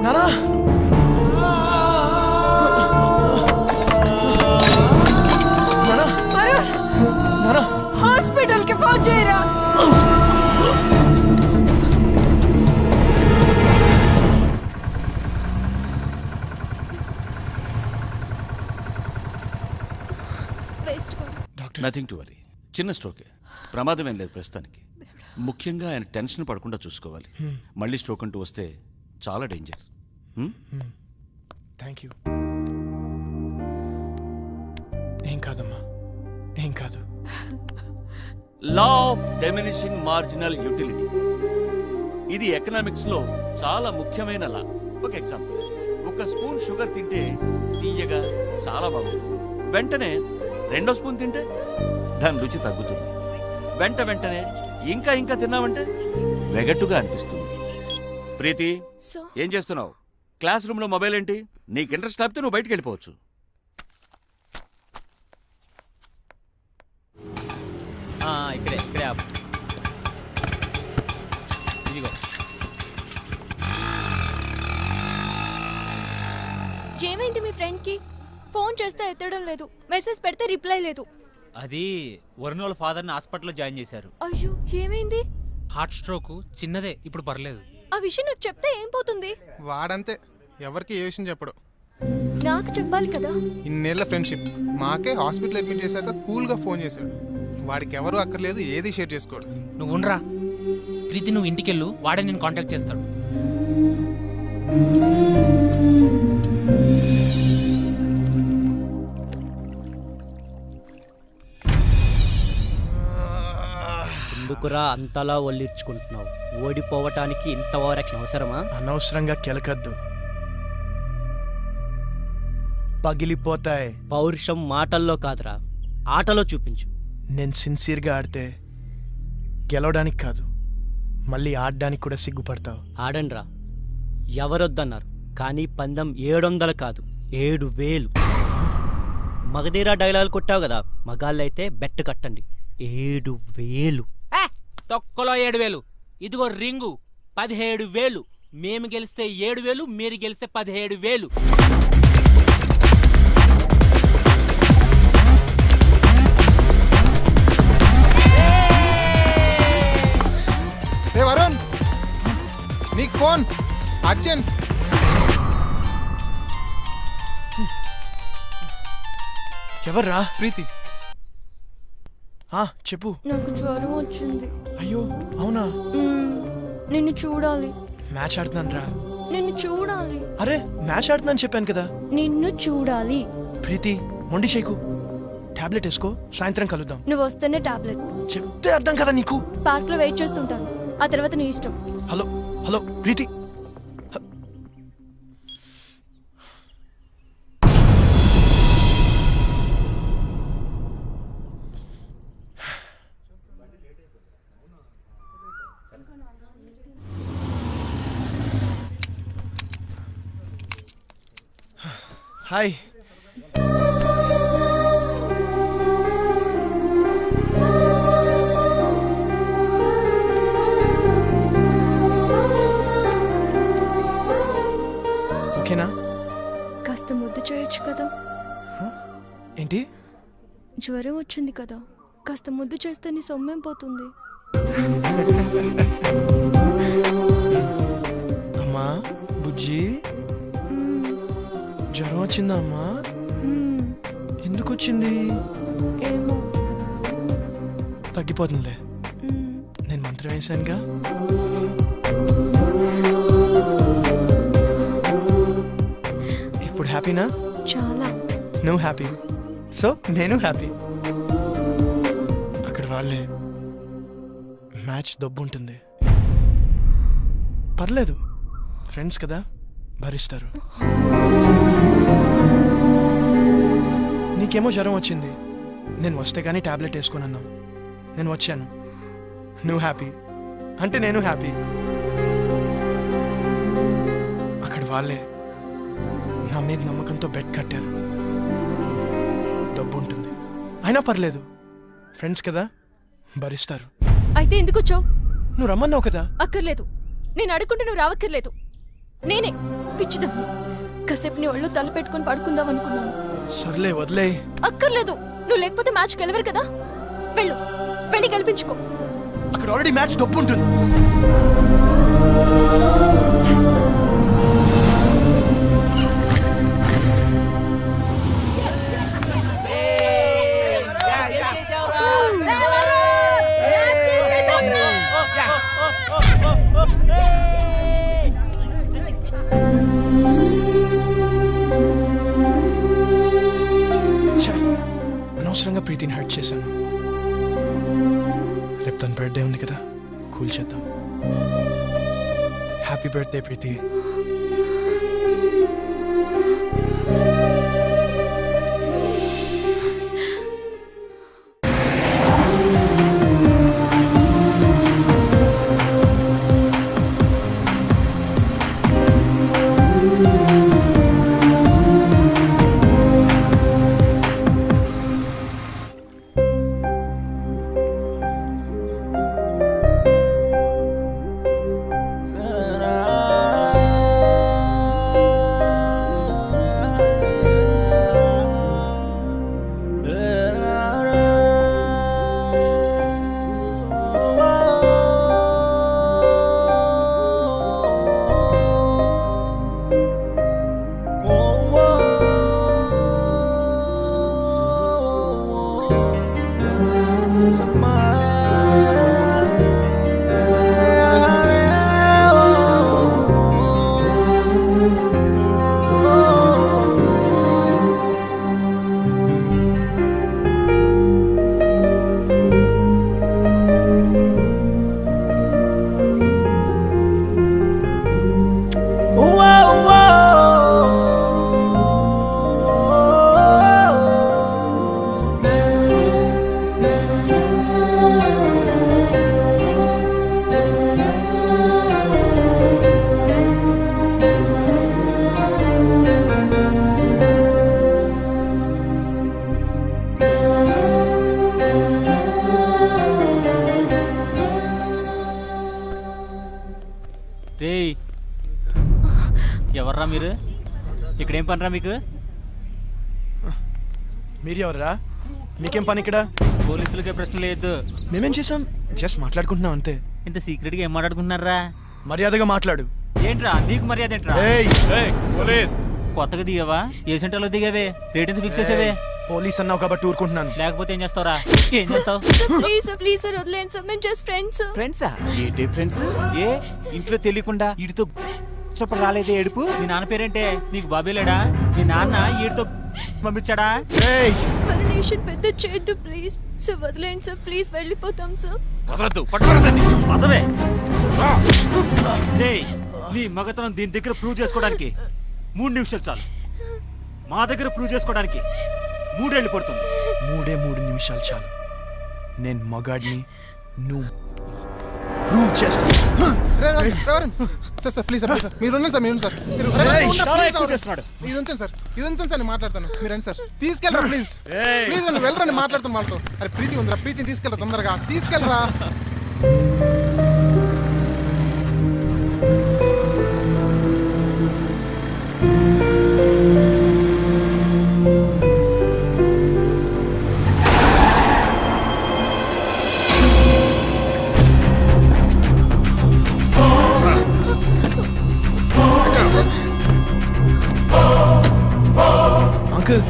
నానా హాస్పిటల్ కి ఫోన్ చేయరా. నథింగ్ టు వరీ, చిన్న స్ట్రోకే, ప్రమాదం ఏం లేదు ప్రస్తుతానికి. ముఖ్యంగా ఆయన టెన్షన్ పడకుండా చూసుకోవాలి. మళ్ళీ స్ట్రోక్ అంటూ వస్తే చాలా డేంజర్. Thank you. ఏం కాదమ్మా, ఏం కాదు. Law of diminishing marginal utility, ఇది ఎకనామిక్స్ లో చాలా ముఖ్యమైన లా. ఒక ఎగ్జాంపుల్, ఒక స్పూన్ షుగర్ తింటే తీయగా చాలా బాగుంటుంది. వెంటనే 2వ స్పూన్ తింటే దాని రుచి తగ్గుతుంది. వెంటనే ఇంకా ఇంకా తిన్నావంటే వెగట్టుగా అనిపిస్తుంది. ప్రీతి, ఏం చేస్తున్నావు? క్లాస్ రూమ్ లో మొబైల్ ఏంటి? నీకు ఇంట్రెస్ట్ లేకపోతే నువ్వు బయటికి వెళ్ళిపోవచ్చు. ఇక్కడే ఇక్కడే ఆపు. ఇదిగో. ఏమైంది మీ ఫ్రెండ్ కి? ఫోన్ చేస్తే ఎత్తడం లేదు, మెసేజ్ పెడితే రిప్లై లేదు. అది వరుణ్ వాళ్ళ ఫాదర్ని హాస్పిటల్లో జాయిన్ చేశారు. అయ్యో, ఏమైంది? హార్ట్ స్ట్రోక్, చిన్నదే, ఇప్పుడు పర్లేదు. ఆ విషయం నాకు చెప్తే ఏం పోతుంది? వాడంతే, ఎవరికి ఏ విషయం చెప్పడు. నాకు చెప్పాలి కదా. ఇన్నేళ్ల ఫ్రెండ్షిప్, మాకే హాస్పిటల్ అడ్మిట్ చేశాక కూల్గా ఫోన్ చేశాడు. వాడికి ఎవరు అక్కర్లేదు, ఏది షేర్ చేసుకోడు. నువ్వు ఉండరా ప్రీతి, నువ్వు ఇంటికెళ్ళు, వాడే నేను కాంటాక్ట్ చేస్తాడు. ఎందుకురా అంతలా ఒళ్ళిర్చుకుంటున్నావు? ఓడిపోవటానికి ఇంత ఓవరాక్షన్ అవసరమా? అనవసరంగా కెలకద్దు, పగిలిపోతాయి. పౌరుషం మాటల్లో కాదురా, ఆటలో చూపించు. నేను సిన్సియర్గా ఆడితే గెలవడానికి కాదు, మళ్ళీ ఆడడానికి కూడా సిగ్గుపడతావు. ఆడండ్రా, ఎవరొద్దన్నారు, కానీ పందెం 700 కాదు 7000. మగధీరా డైలాగ్ కొట్టావు కదా, మగాళ్ళైతే బెట్ కట్టండి 7000. తొక్కలో 7000. ఇదిగో రింగు 17000. మేము గెలిస్తే 7000, మీరు గెలిస్తే 17000. ఏ వరుణ్, నీకు ఫోన్ అర్జెంట్. ఎవర్రా? ప్రీతి. చెప్పు. నాకు జ్వరం వచ్చింది. అయ్యో, అవునా? నిన్ను చూడాలి. మ్యాచ్ ఆడుతున్నాను రా. నిన్ను చూడాలి. అరే, మ్యాచ్ ఆడుతున్నాను చెప్పాను కదా. నిన్ను చూడాలి. ప్రీతి, మొండి షేకు, టాబ్లెట్ వేసుకో, సాయంత్రం కలుద్దాం. నువ్వు వస్తేనే టాబ్లెట్. చెప్తే అర్థం కదా నీకు. పార్క్ లో వెయిట్ చేస్తుంటాను, ఆ తర్వాత నీ ఇష్టం. హలో హలో ప్రీతి. హాయ్. ఓకేనా? కాస్త ముద్దు చేయొచ్చు కదా. ఏంటి? జ్వరం వచ్చింది కదా, కాస్త ముద్దు చేస్తే నీ సొమ్మేం పోతుంది. అమ్మా బుజ్జి జ్వరం వచ్చిందా అమ్మా? ఎందుకు వచ్చింది? ఏమో. తగ్గిపోతుందిలే, నేను మంత్రం వేశానుగా. ఇప్పుడు హ్యాపీనా? చాలా. నువ్వు హ్యాపీ, సో నేను హ్యాపీ. అక్కడ వాళ్ళే మ్యాచ్ దొబ్బు ఉంటుంది, పర్లేదు, ఫ్రెండ్స్ కదా, భరిస్తారు. నీకేమో జ్వరం వచ్చింది, నేను వస్తే కానీ టాబ్లెట్ వేసుకొని అన్నావు, నేను వచ్చాను. నువ్వు హ్యాపీ అంటే నేను హ్యాపీ. అక్కడ వాళ్ళే నా మీద నమ్మకంతో బెడ్ కట్టారు. డబ్బు ఉంటుంది, అయినా పర్లేదు, ఫ్రెండ్స్ కదా, భరిస్తారు. అయితే ఎందుకు వచ్చావు? నువ్వు రమ్మన్నావు కదా. అక్కర్లేదు, నేను అడుగుంటే నువ్వు రావక్కర్లేదు. నేనే పిచ్చిదాన్ని, కాసేపు నీ ఒళ్ళు తల పెట్టుకుని పడుకుందాం అనుకున్నాను. సర్లే వదిలే. అక్కర్లేదు, నువ్వు లేకపోతే మ్యాచ్ గెలవరు కదా. వెళ్ళు, వెళ్ళి గెలిపించుకో. అక్కడ ఆల్రెడీ మ్యాచ్ డబ్బు ఉంటుంది. అనవసరంగా ప్రీతిని హర్ట్ చేశాను. రేపు తన బర్త్డే ఉంది కదా, కూల్ చేద్దాం. హ్యాపీ బర్త్డే ప్రీతి. రేయ్, ఎవర్రా మీరు? ఇక్కడేం పనిరా మీకు? మీరు ఎవర్రా? మీకేం పని ఇక్కడ? పోలీసులకే ప్రశ్న లేదు. మేమేం చేసాం? జస్ట్ మాట్లాడుకుంటున్నాం అంతే. ఇంత సీక్రెట్గా ఏం మాట్లాడుకుంటున్నారా? మర్యాదగా మాట్లాడు. ఏంట్రా నీకు మర్యాద ఏంట్రా? పోలీస్ కొత్తగా దిగావా? ఏ సెంటర్లో దిగావే? రేట్ ఎంత ఫిక్స్ చేసావే? పోలీస్ అన్నావు కాబట్టి ఊరుకుంటున్నాను. లేకపోతే ఏం చేస్తావురా? ఏం చేస్తావు? ప్లీజ్ ప్లీజ్ సార్, వదిలేండి సార్, మేము జస్ట్ ఫ్రెండ్స్. ఫ్రెండ్సా? ఏంటి ఫ్రెండ్స్? ఏ ఇంట్లో తెలియకుండా వీడితో చొప్ప రాలేదే ఏడుపు? మీ నాన్న పేరేంటే? నీకు బాబే లేడా? మీ నాన్న ఈడితో పంపించాడా? పర్మిషన్ పెద్ద చేయొద్దు ప్లీజ్ సార్, వదిలేండి సార్, ప్లీజ్ వెళ్ళిపోతాం సార్. పదవే నీ మగతనం దీని దగ్గర ప్రూవ్ చేసుకోవడానికి 3 నిమిషాలు చాలు. మా దగ్గర ప్రూవ్ చేసుకోవడానికి 3 ఏళ్ళు పడుతుంది. 3 నిమిషాలు చాలు. నేను మగాడిని, నువ్వు ప్రూవ్ చేస్తా. సార్ ప్లీజ్ సార్, మీరు ఉండండి సార్, మీరు సార్, ఇది ఉంచండి సార్, ఇది ఉంచండి సార్, నేను మాట్లాడతాను. మీరు రండి సార్, తీసుకెళ్ళరా ప్లీజ్, ప్లీజ్ నువ్వు వెళ్ళరండి, మాట్లాడతాను వాళ్ళతో. అరే ప్రీతి ఉందిరా, ప్రీతిని తీసుకెళ్ళరా, తొందరగా తీసుకెళ్ళరా. అంకుల్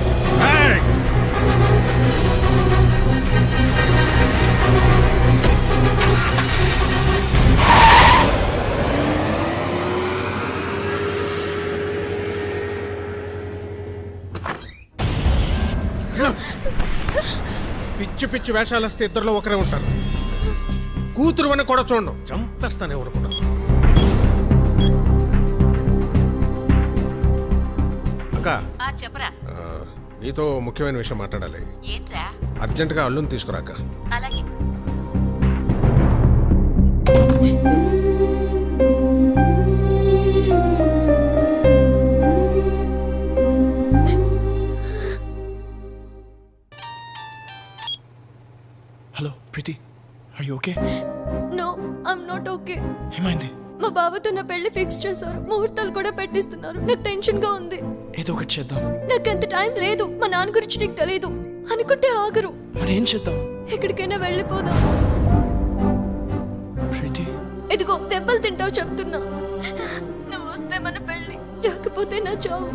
పిచ్చి పిచ్చి వేషాలు వస్తే ఇద్దరులో ఒకరే ఉంటారు. కూతురు అని కూడా చూడడం చంపేస్తానే అనుకున్నాను. అక్క చెప్పరా నీతో ముఖ్యమైన విషయం మాట్లాడాలి. ఏంట్రా? అర్జెంటుగా అల్లుని తీసుకురాక. అలాగే. Hello Preethi, are you okay? No, I'm not okay. ఏమైంది? మా బావతో నా పెళ్లి ఫిక్స్ చేశారు, ముహూర్తాలు కూడా పెట్టిస్తున్నారు. నాకు టెన్షన్ గా ఉంది. ఏదో ఒకటి చేద్దాం. నాకు అంత టైం లేదు. మా నాన్న గురించి నీకు తెలియదు. అనుకుంటే ఆగరు. మరి ఏం చేద్దాం? ఎక్కడికైనా వెళ్ళిపోదాం. ప్రీతి, ఇదిగో దెబ్బలు తింటావు చెప్తున్నా. నువ్వు వస్తే మన పెళ్లి, రాకపోతే నా చావు.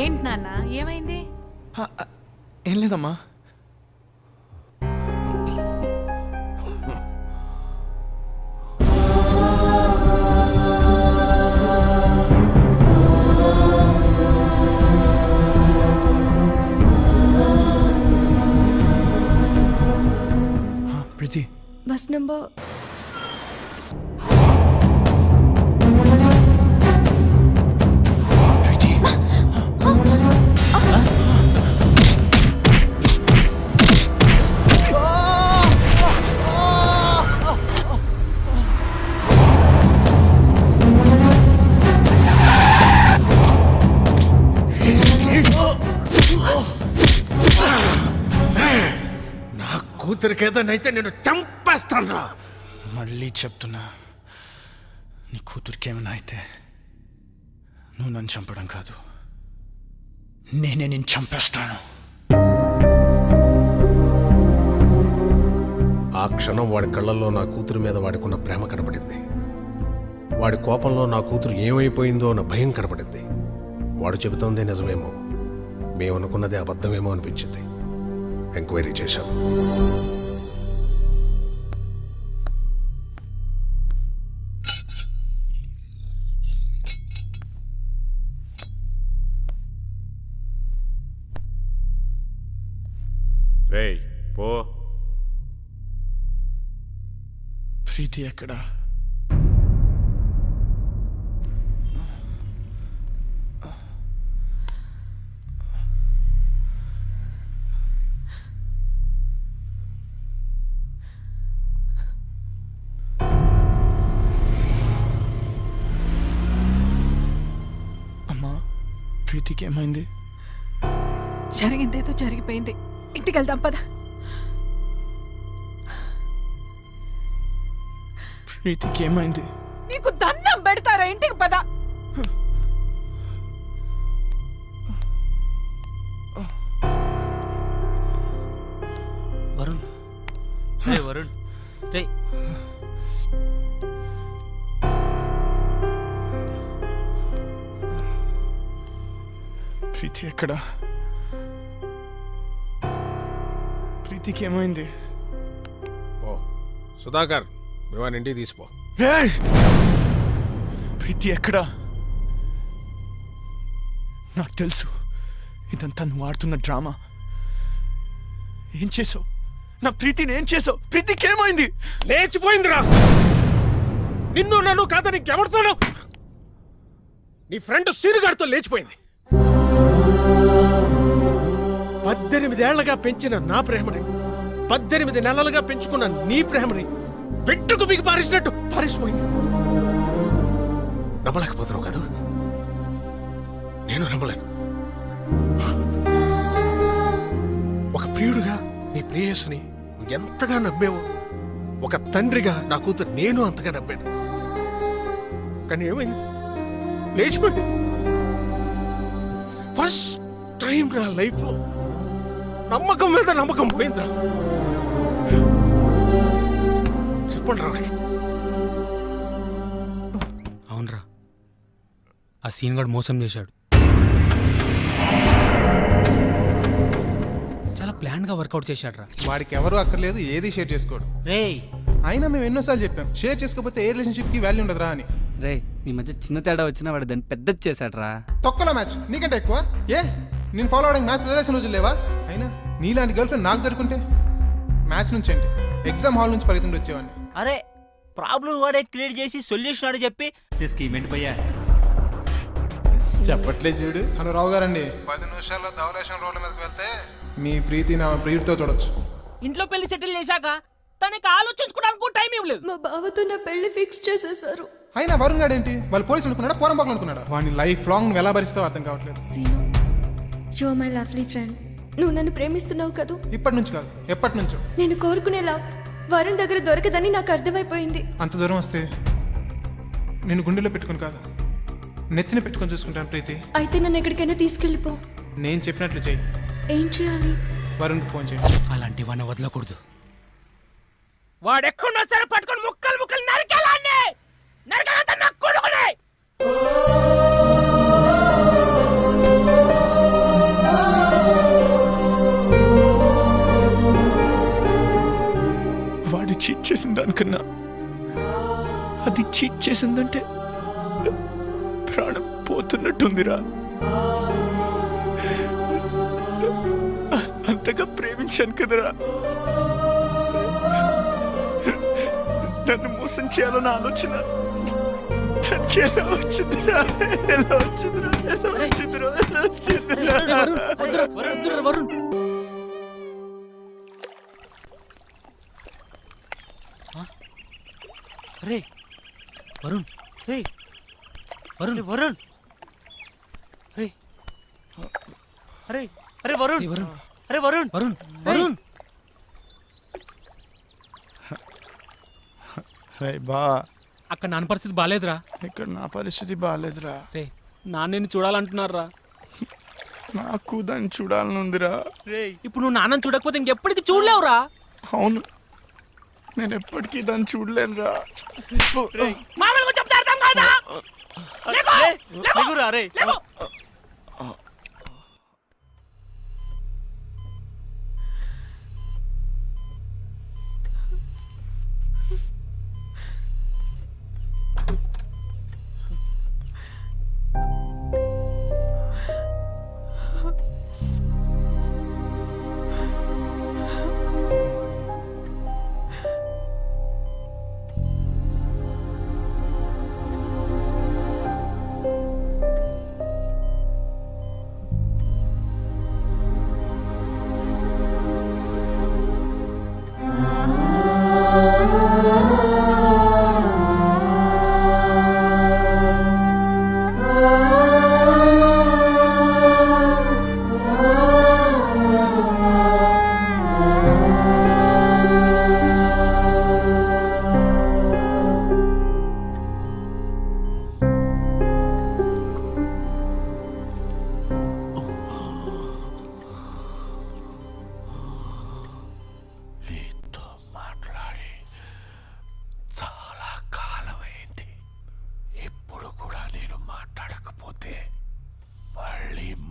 ఏంటి నాన్న, ఏమైంది? ఏం లేదమ్మా. ప్రీతి, బస్ నంబర్ కూతురికి ఏదైతే నేను చంపేస్తాను. మళ్ళీ చెప్తున్నా, నీ కూతురికి ఏమైనా అయితే నువ్వు నన్ను చంపడం కాదు, నేనే నేను చంపేస్తాను. ఆ క్షణం వాడి కళ్ళల్లో నా కూతురు మీద వాడికున్న ప్రేమ కనపడింది. వాడి కోపంలో నా కూతురు ఏమైపోయిందో అన్న భయం కనపడింది. వాడు చెబుతోందే నిజమేమో, మేమనుకున్నదే అబద్ధమేమో అనిపించింది. ఎంక్వైరీ చేశాను. రేయ్ పో. ప్రీతి ఎక్కడా? అమ్మా, ప్రీతికి ఏమైంది? జరిగిందేదో జరిగిపోయింది. ఇంటికి వెళ్దాం పద. ప్రీతికి ఏమైంది? నీకు దండం పెడతారా? ఇంటికి పద. వరుణ్, రే వరుణ్, రే. ప్రీతి ఎక్కడా? ప్రీతికి ఏమైంది? ఓ సుధాకర్, మేము ఇంటికి తీసిపో. ప్రీతి ఎక్కడా? నాకు తెలుసు ఇదంతా నువ్వు ఆడుతున్న డ్రామా. ఏం చేసావు? నా ప్రీతిని ఏం చేసావు? ప్రీతికి ఏమైంది? లేచిపోయిందిరా. నిన్ను నన్ను కాదని ఇంకెవరితోనో నీ ఫ్రెండ్ సీనుగాడితో లేచిపోయింది. 18 ఏళ్లగా పెంచిన నా ప్రేమని, 18 నెలలుగా పెంచుకున్న నీ ప్రేమని పెట్టుకు బిగి పారేసినట్టు పారేసిపోయింది. నమ్మలేకపోతున్నావు కదా? నేను నమ్మలేను. ఒక ప్రియుడుగా నీ ప్రేయస్ని నువ్వు ఎంతగా నమ్మేవో, ఒక తండ్రిగా నా కూతురు నేను అంతగా నమ్మాను. కానీ ఏమైంది? లేచిపోయింది. ఫస్ట్ టైం నా లైఫ్లో నమ్మకం మీద నమ్మకం పోయిందిరా. చెప్పండి రా వాడికి. అవునరా, ఆ సీన్ గడు మోసం చేశాడు. చాలా ప్లాన్ గా వర్కౌట్ చేశాడు రా. వాడికి ఎవరు అక్కర్లేదు, ఏది షేర్ చేసుకోడు. రేయ్ అయినా మేము ఎన్నోసార్లు చెప్పాం, షేర్ చేసుకోకపోతే ఏ రిలేషన్షిప్ కి వాల్యూ ఉండదురా అని. రే మీ మధ్య చిన్న తేడా వచ్చినా వాడు దాన్ని పెద్దది చేశాడ్రా. తొక్కలో మ్యాచ్ నీకంటే ఎక్కువ. ఏ నేను ఫాలో అవడానికి మ్యాచ్ వదిలేసిన రోజులు లేవా? అయినా నీలాంటి గర్ల్ ఫ్రెండ్ నాకు దొరుకుంటే మ్యాచ్ నుంచి ఏంటి, ఎగ్జామ్ హాల్ నుంచి పరిగెత్తుండి వచ్చేవాడిని. అరే ప్రాబ్లం వాడే క్రియేట్ చేసి సొల్యూషన్ ఆడే చెప్పి స్కీమ్ ఏంటి భయ్యా చెప్పట్లే చూడు. హలో రావు గారండి, 10 నిమిషాల్లో ధవలేశం రోడ్ల మీదకి వెళ్తే మీ ప్రీతి నా ప్రియుడితో చూడొచ్చు. ఇంట్లో పెళ్లి సెటిల్ చేశాక తనకి ఆలోచించుకోవడానికి టైం ఇవ్వలేదు. మా బావతో నా పెళ్లి ఫిక్స్ చేసేసారు. అయినా వరుణ్ గారు ఏంటి, వాళ్ళు పోలీసులు అనుకున్నాడా పోరంబాకులు అనుకున్నాడా? వాడిని లైఫ్ లాంగ్ నువ్వు ఎలా భరిస్తావో అర్థం కావట్లేదు. Seenu, you are my lovely friend. నువ్వు నన్ను ప్రేమిస్తున్నావు కదూ? ఇప్పటి నుంచి కాదు, ఎప్పటి నుంచో. నేను కోరుకునే లవ్ వరుణ్ దగ్గర దొరకదని నాకు అర్థమైపోయింది. అంత దూరం వస్తే నేను గుండెలో పెట్టుకుని కాదు, నెత్తిన పెట్టుకొని చూసుకుంటాను ప్రీతి. అయితే నన్ను ఎక్కడికైనా తీసుకెళ్ళిపో. నేను చెప్పినట్లు చెయ్యి. ఏం చేయాలి? వరుణ్కి ఫోన్ చేయి. అలాంటి వాడిని వదలకూడదు. వాడెక్కడున్నా సరే పట్టుకొని ముక్కలు ముక్కలు నరికేలాన్ని నరకాలంతా నాకు కొడుకునే. వాడు చీట్ చేసిన దానికన్నా అది చీట్ చేసిందంటే ప్రాణం పోతున్నట్టుందిరా. అంతగా ప్రేమించాను కదరా. నన్ను మోసం చేయాలన్న ఆలోచన దానికి ఎలా వచ్చిందిరా? ఎలా వచ్చిందిరా? ఎలా వచ్చిందిరా? ఎలా వచ్చిందిరా? వరుణ్ రే వరుణ్ రే వరుణ్ వరుణ్ రే అరే అరే వరుణ్ వరుణ్ అరే వరుణ్ వరుణ్ వరుణ్ బా అక్కడ నాన్న పరిస్థితి బాగాలేదురా. ఇక్కడ నా పరిస్థితి బాగాలేదురా. రే నాన్న నిన్ను చూడాలంటున్నారా. నాకు దాన్ని చూడాలని ఉందిరా. రే ఇప్పుడు నువ్వు నాన్నని చూడకపోతే ఇంకెప్పటికీ చూడలేవురా. అవును, నేను ఎప్పటికీ దాన్ని చూడలేనురా. మామూలుగా చెప్తే అర్థం కాదా? లేగురా రే.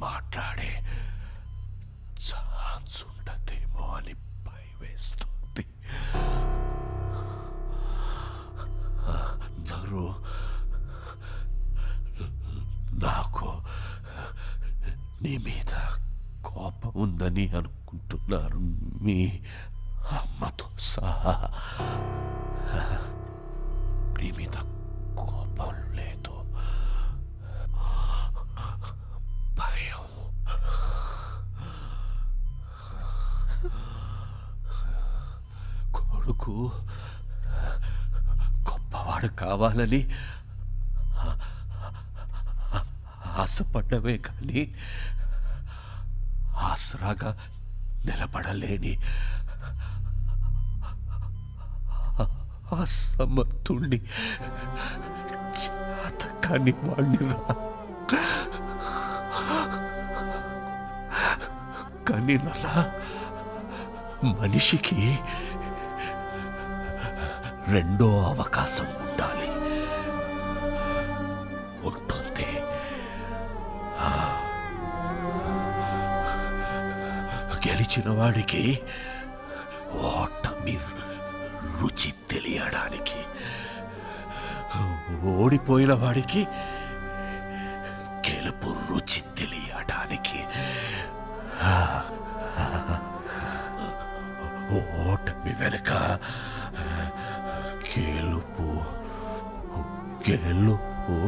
మాట్లాడే ఛాన్స్ ఉండదేమో అని భయమేస్తుంది. అందరూ నాకు నీ మీద కోపం ఉందని అనుకుంటున్నారు, మీ అమ్మతో సహా. నీ మీద కోపం లేదు, భయం. కొడుకు గొప్పవాడు కావాలని ఆశపడ్డమే కానీ ఆసరాగా నిలబడలేని అసమర్థుణ్ణి, చేతకాని వాణ్ణి రా. కానీ నల్లా మనిషికి రెండో అవకాశం ఉండాలి. ఉంటుంది. గెలిచిన వాడికి ఓటమి రుచి తెలియడానికి, ఓడిపోయిన వాడికి గెలుపు రుచి తెలియడానికి. ఓటమి వెనుక గెలుపు గెలుపు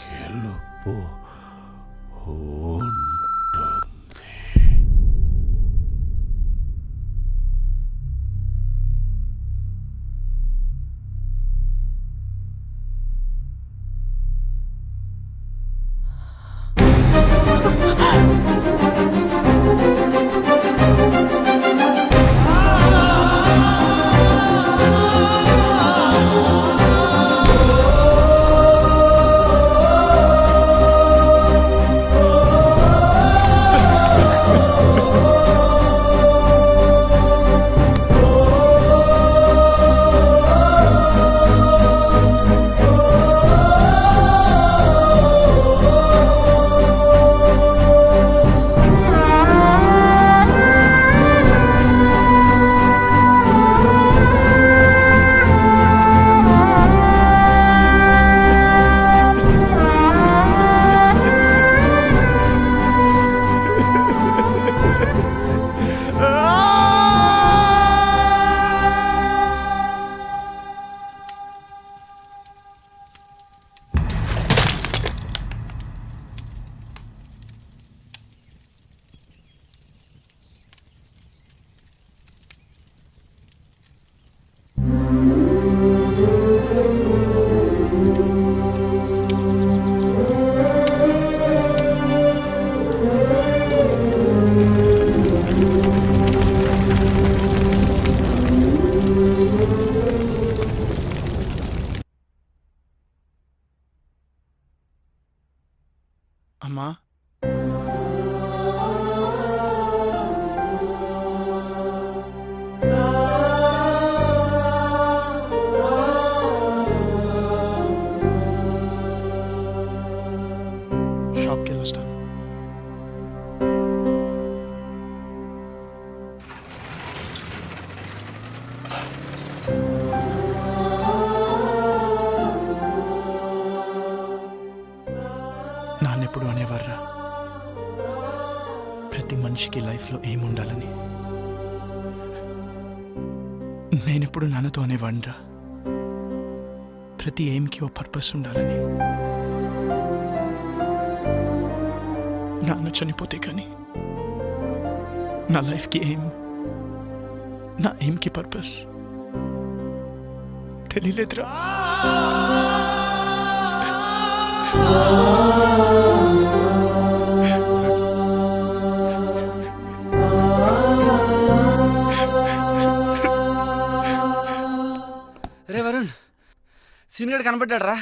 గెలుపు ఉంటుంది. అమ్మా, షాప్కి వెళ్ళొస్తాను. నాన్నెప్పుడు అనేవారా, ప్రతి మనిషికి లైఫ్లో ఏముండాలని. నేనెప్పుడు నాన్నతో అనేవాడిరా, ప్రతి ఎయిమ్కి ఓ పర్పస్ ఉండాలని. నాన్న చనిపోతే కానీ నా లైఫ్కి ఎయిమ్, నా ఎయిమ్కి పర్పస్ తెలియలేదురా. రే వరుణ్, సీనియర్ కనబడ్డాడు రా.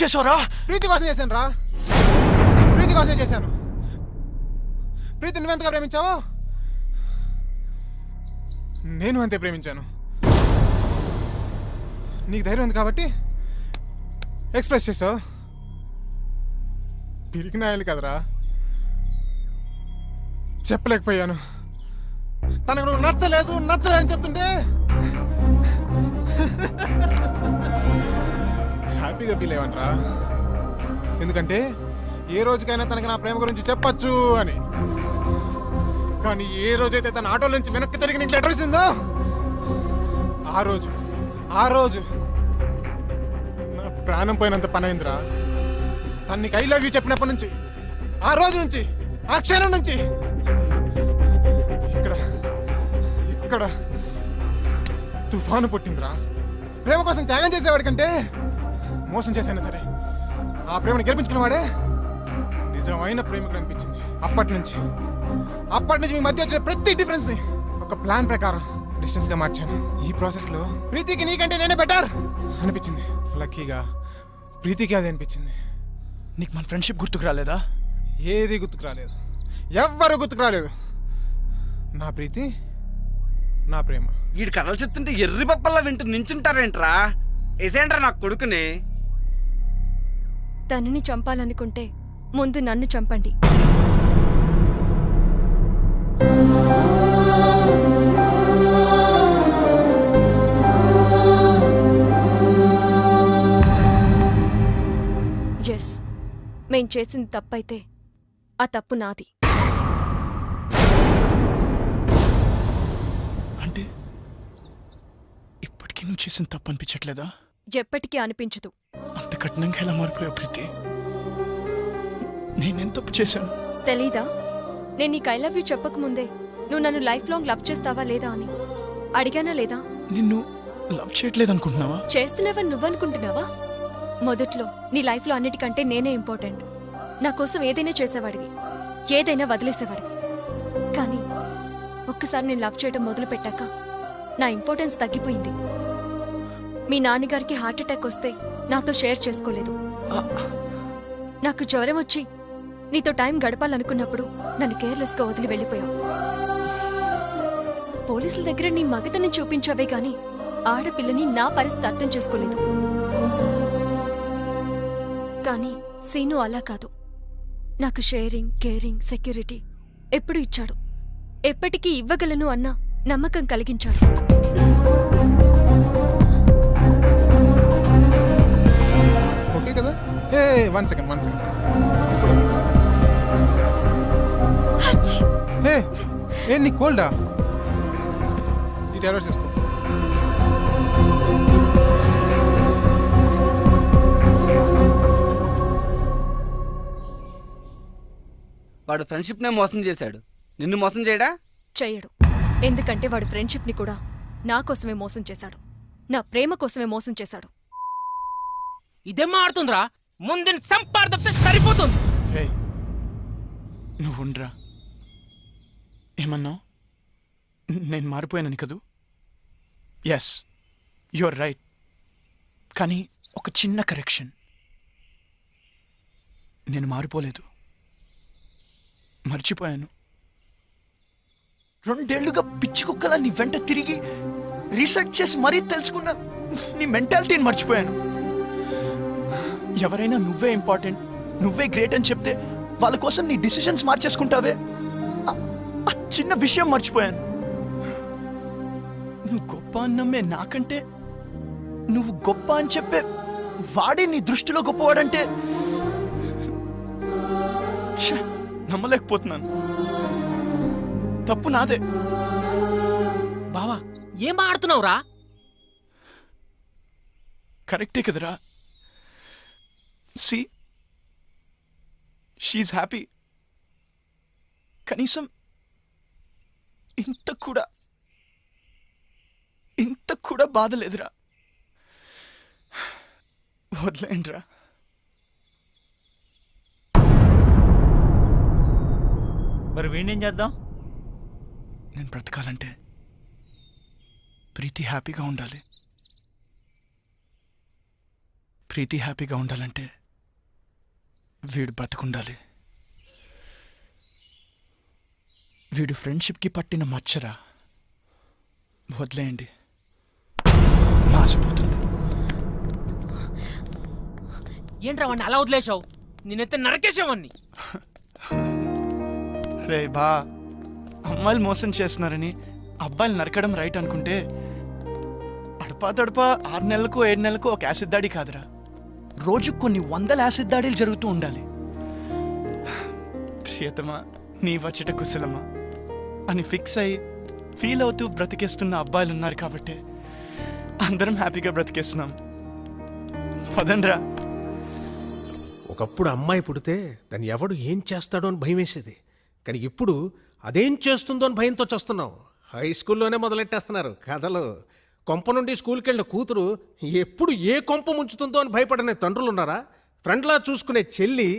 చేసావురా? ప్రీతి కోసం చేశాను రా, ప్రీతి కోసమే చేశాను. ప్రీతి నువ్వెంతగా ప్రేమించావు, నేను అంతే ప్రేమించాను. నీకు ధైర్యం ఉంది కాబట్టి ఎక్స్ప్రెస్ చేసావు. తిరిగి నాయాలి కదరా, చెప్పలేకపోయాను. తనకు నువ్వు నచ్చలేదు అని చెప్తుంటే హ్యాపీగా ఫీల్ అయ్యావనరా. ఎందుకంటే ఏ రోజుకైనా తనకి నా ప్రేమ గురించి చెప్పచ్చు అని. కానీ ఏ రోజైతే తన ఆటో నుంచి వెనక్కి తిరిగి నీకు లెటర్ ఇచ్చిందో ఆ రోజు నా ప్రాణం పోయినంత పని అయిందిరా. తను నీకు ఐ లవ్ యూ చెప్పినప్పటి నుంచి, ఆ రోజు నుంచి, ఆ క్షణం నుంచి ఇక్కడ తుఫాను పుట్టిందిరా. ప్రేమ కోసం త్యాగం చేసేవాడి కంటే మోసం చేసైనా సరే ఆ ప్రేమను గెలిపించుకునేవాడే నిజమైన ప్రేమికుడు అనిపించింది. అప్పటి నుంచి మీ మధ్య వచ్చిన ప్రతి డిఫరెన్స్ ని ఒక ప్లాన్ ప్రకారం డిస్టెన్స్ గా మార్చాను. ఈ ప్రాసెస్ లో ప్రీతికి నీకంటే నేనే బెటర్ అనిపించింది. లక్కీగా ప్రీతికి అది అనిపించింది. నీకు మన ఫ్రెండ్షిప్ గుర్తుకు రాలేదా? ఏది గుర్తుకు రాలేదు, ఎవ్వరు గుర్తుకు రాలేదు. నా ప్రీతి, నా ప్రేమ. వీడి కథలు చెప్తుంటే ఎర్రి పప్పల్లా వింటూ నించుంటారేంట్రా? ఏసేంట్రా నా కొడుకుని. తనని చంపాలనుకుంటే ముందు నన్ను చంపండి. ఎస్, మేం చేసింది తప్పైతే ఆ తప్పు నాది. అంటే ఇప్పటికీ నువ్వు చేసిన తప్పు అనిపించట్లేదా? ఎప్పటికీ అనిపించదు. అంత కఠినంగా ఎలా మారిపోయావు ప్రీతి? నేనేం తప్పు చేశాను? తెలీదా? నేను నీకు ఐ లవ్ యూ చెప్పకముందే నువ్వు నన్ను లైఫ్ లాంగ్ లవ్ చేస్తావా లేదా అని అడిగానా లేదా? నిన్ను లవ్ చేయట్లేదు అనుకుంటున్నావా? చేస్తున్నావని నువ్వనుకుంటున్నావా? మొదట్లో నీ లైఫ్లో అన్నిటికంటే నేనే ఇంపార్టెంట్. నా కోసం ఏదైనా చేసేవాడివి, ఏదైనా వదిలేసేవాడివి. కానీ ఒక్కసారి నేను లవ్ చేయడం మొదలు పెట్టాక నా ఇంపార్టెన్స్ తగ్గిపోయింది. మీ నాన్నగారికి హార్ట్ అటాక్ వస్తే నాతో షేర్ చేసుకోలేదు. నాకు జ్వరం వచ్చి నీతో టైం గడపాలనుకున్నప్పుడు నన్ను కేర్లెస్గా వదిలి వెళ్ళిపోయావు. పోలీసుల దగ్గర నీ మగతని చూపించావే గాని ఆడపిల్లని నా పరిస్థితి అర్థం చేసుకోలేదు. కానీ సీను అలా కాదు. నాకు షేరింగ్, కేరింగ్, సెక్యూరిటీ ఎప్పుడు ఇచ్చాడు. ఎప్పటికీ ఇవ్వగలను అన్న నమ్మకం కలిగించాడు. ఓకే కదా? One second. నీ కోల్డా? ఈ టాబ్లెట్స్ తీసుకో. వాడు ఫ్రెండ్షిప్ నే మోసం చేశాడు, నిన్ను మోసం చేయడా? చెయ్యడు. ఎందుకంటే వాడు ఫ్రెండ్షిప్ ని కూడా నా కోసమే మోసం చేశాడు. నా ప్రేమ కోసమే మోసం చేశాడు. ఇదేం ఆడుతుందిరా? ముందు సంపాదిస్తే సరిపోతుంది. నువ్వు ఉండరా. ఏమన్నావు? నేను మారిపోయానని కదూ? Yes, your right. కానీ ఒక చిన్న కరెక్షన్. నేను మారిపోలేదు, మర్చిపోయాను. 2 ఏళ్లుగా పిచ్చి కుక్కలా నీ వెంట తిరిగి రీసెర్చ్ చేసి మరీ తెలుసుకున్న నీ మెంటాలిటీని మర్చిపోయాను. ఎవరైనా నువ్వే ఇంపార్టెంట్, నువ్వే గ్రేట్ అని చెప్తే వాళ్ళ కోసం నీ డిసిషన్స్ మార్చేసుకుంటావే, ఆ చిన్న విషయం మర్చిపోయాను. నువ్వు గొప్ప అన్నమ్మే నాకంటే నువ్వు గొప్ప అని చెప్పే వాడే నీ దృష్టిలో గొప్పవాడంటే నమ్మలేకపోతున్నాను. తప్పు నాదే. బావా ఏం ఆడుతున్నావురా? కరెక్టే కదరా. See, she happy. కనీసం ఇంత కూడా బాధ లేదురా. వదిలేండిరా. మరి వీణేం చేద్దాం? నేను బ్రతకాలంటే ప్రీతి హ్యాపీగా ఉండాలి. ప్రీతి హ్యాపీగా ఉండాలంటే వీడు బ్రతుకుండాలి. వీడు ఫ్రెండ్షిప్కి పట్టిన మచ్చరా, వదిలేయండి, మాసిపోతుంది. ఏంట్రా వాడిని అలా వదిలేసావు? నేనైతే నరకేసావాన్ని. రే బా, అమ్మాయిలు మోసం చేస్తున్నారని అబ్బాయిలు నరకడం రైట్ అనుకుంటే అడపా తడపా 6 నెలలకు 7 నెలలకు ఒక యాసిడ్ దాడి కాదురా, రోజు కొన్ని 100 యాసిడ్ దాడులు జరుగుతూ ఉండాలి. ప్రియతమా నీ వచ్చట కుశలమా అని ఫిక్స్ అయ్యి ఫీల్ అవుతూ బ్రతికేస్తున్న అబ్బాయిలు ఉన్నారు కాబట్టి అందరం హ్యాపీగా బ్రతికేస్తున్నాం. పదండ్రా. ఒకప్పుడు అమ్మాయి పుడితే దాన్ని ఎవడు ఏం చేస్తాడో అని భయం వేసేది, కానీ ఇప్పుడు అదేం చేస్తుందో అని భయంతో చేస్తున్నాం. హై స్కూల్లోనే మొదలెట్టేస్తున్నారు కథలు. కొంప నుండి స్కూల్కి వెళ్ళిన కూతురు ఎప్పుడు ఏ కొంప ముంచుతుందో అని భయపడనే తండ్రులు ఉన్నారా? ఫ్రెండ్లా చూసుకునే చెల్లి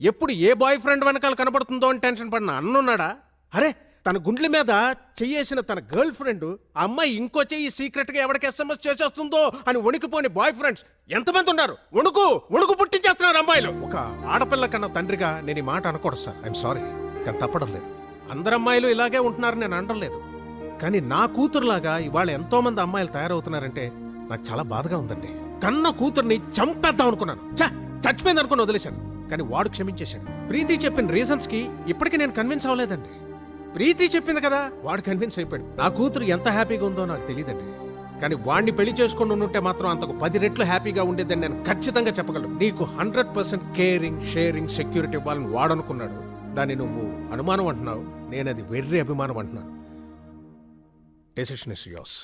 ఎప్పుడు ఏ బాయ్ ఫ్రెండ్ వెనకాల కనబడుతుందో అని టెన్షన్ పడిన అన్నున్నాడా? అరే, తన గుండెల మీద చెయ్యేసిన తన గర్ల్ ఫ్రెండ్ ఆ అమ్మాయి ఇంకో చెయ్యి సీక్రెట్గా ఎవరికి SMS చేసేస్తుందో అని వణికిపోని బాయ్ ఫ్రెండ్స్ ఎంతమంది ఉన్నారు? వణుకు పుట్టించేస్తున్నారు అమ్మాయిలు. ఒక ఆడపిల్ల కన్నా తండ్రిగా నేను ఈ మాట అనకూడదు సార్, ఐఎమ్ సారీ, కానీ తప్పడం లేదు. అందరు అమ్మాయిలు ఇలాగే ఉంటున్నారని నేను అనడం లేదు, కానీ నా కూతురులాగా ఇవాళ ఎంతో మంది అమ్మాయిలు తయారవుతున్నారంటే నాకు చాలా బాధగా ఉందండి. కన్న కూతుర్ని చంపేద్దాం అనుకున్నాను, చచ్చిపోయింది అనుకుని వదిలేశాను, కానీ వాడు క్షమించేశాడు. ప్రీతి చెప్పిన రీజన్స్ కి ఇప్పటికీ నేను కన్విన్స్ అవ్వలేదండి. ప్రీతి చెప్పింది కదా, వాడు కన్విన్స్ అయిపోయాడు. నా కూతురు ఎంత హ్యాపీగా ఉందో నాకు తెలియదండి, కానీ వాడిని పెళ్లి చేసుకుని ఉంటే మాత్రం అంతకు 10 రెట్లు హ్యాపీగా ఉండేదని నేను ఖచ్చితంగా చెప్పగలను. నీకు 100% కేరింగ్, షేరింగ్, సెక్యూరిటీ ఇవ్వాలని వాడనుకున్నాడు. దాన్ని నువ్వు అనుమానం అంటున్నావు, నేను అది వెర్రి అభిమానం అంటున్నాను. Decision is yours.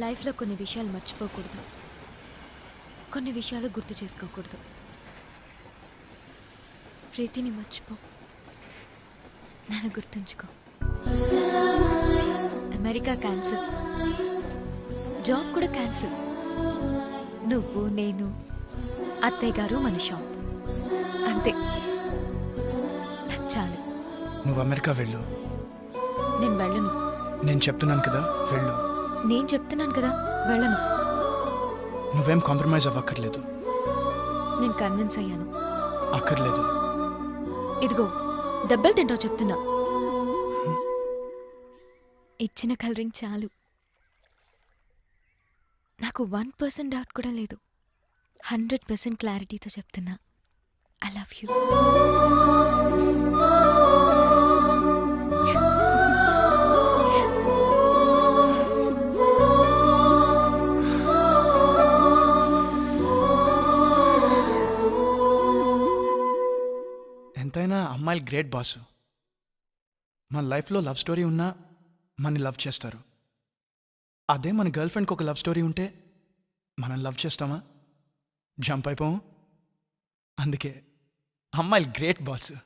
లైఫ్లో కొన్ని విషయాలు మర్చిపోకూడదు, కొన్ని విషయాలు గుర్తు చేసుకోకూడదు. ప్రీతిని మర్చిపో, నన్ను గుర్తుంచుకో. అమెరికా క్యాన్సిల్, జాబ్ కూడా క్యాన్సిల్. నువ్వు, నేను, అత్తయ్య గారు, మన షాప్, అంతే. నాకు చాలు. నువ్వు అమెరికా వెళ్ళు. నేను వెళ్ళను. నేను చెప్తున్నాను కదా, వెళ్ళు. నేను చెప్తున్నాను కదా, వెళ్ళను. నువ్వేం కాంప్రమైజ్ అవ్వక్కర్లేదు. నేను కన్విన్స్ అయ్యాను. అక్కర్లేదు. ఇదిగో దెబ్బలు తింటావు చెప్తున్నా. ఇచ్చిన కలరింగ్ చాలు. నాకు 1% డౌట్ కూడా లేదు. 100% క్లారిటీతో చెప్తున్నా, ఐ లవ్ యూ. ఎంతైనా అమ్మాయిలు గ్రేట్ బాసు. మన లైఫ్లో లవ్ స్టోరీ ఉన్నా మనని లవ్ చేస్తారు. అదే మన గర్ల్ ఫ్రెండ్కి ఒక లవ్ స్టోరీ ఉంటే మనం లవ్ చేస్తామా? జంప్ అయిపోము. అందుకే అమ్మాయిలు గ్రేట్ బాసు.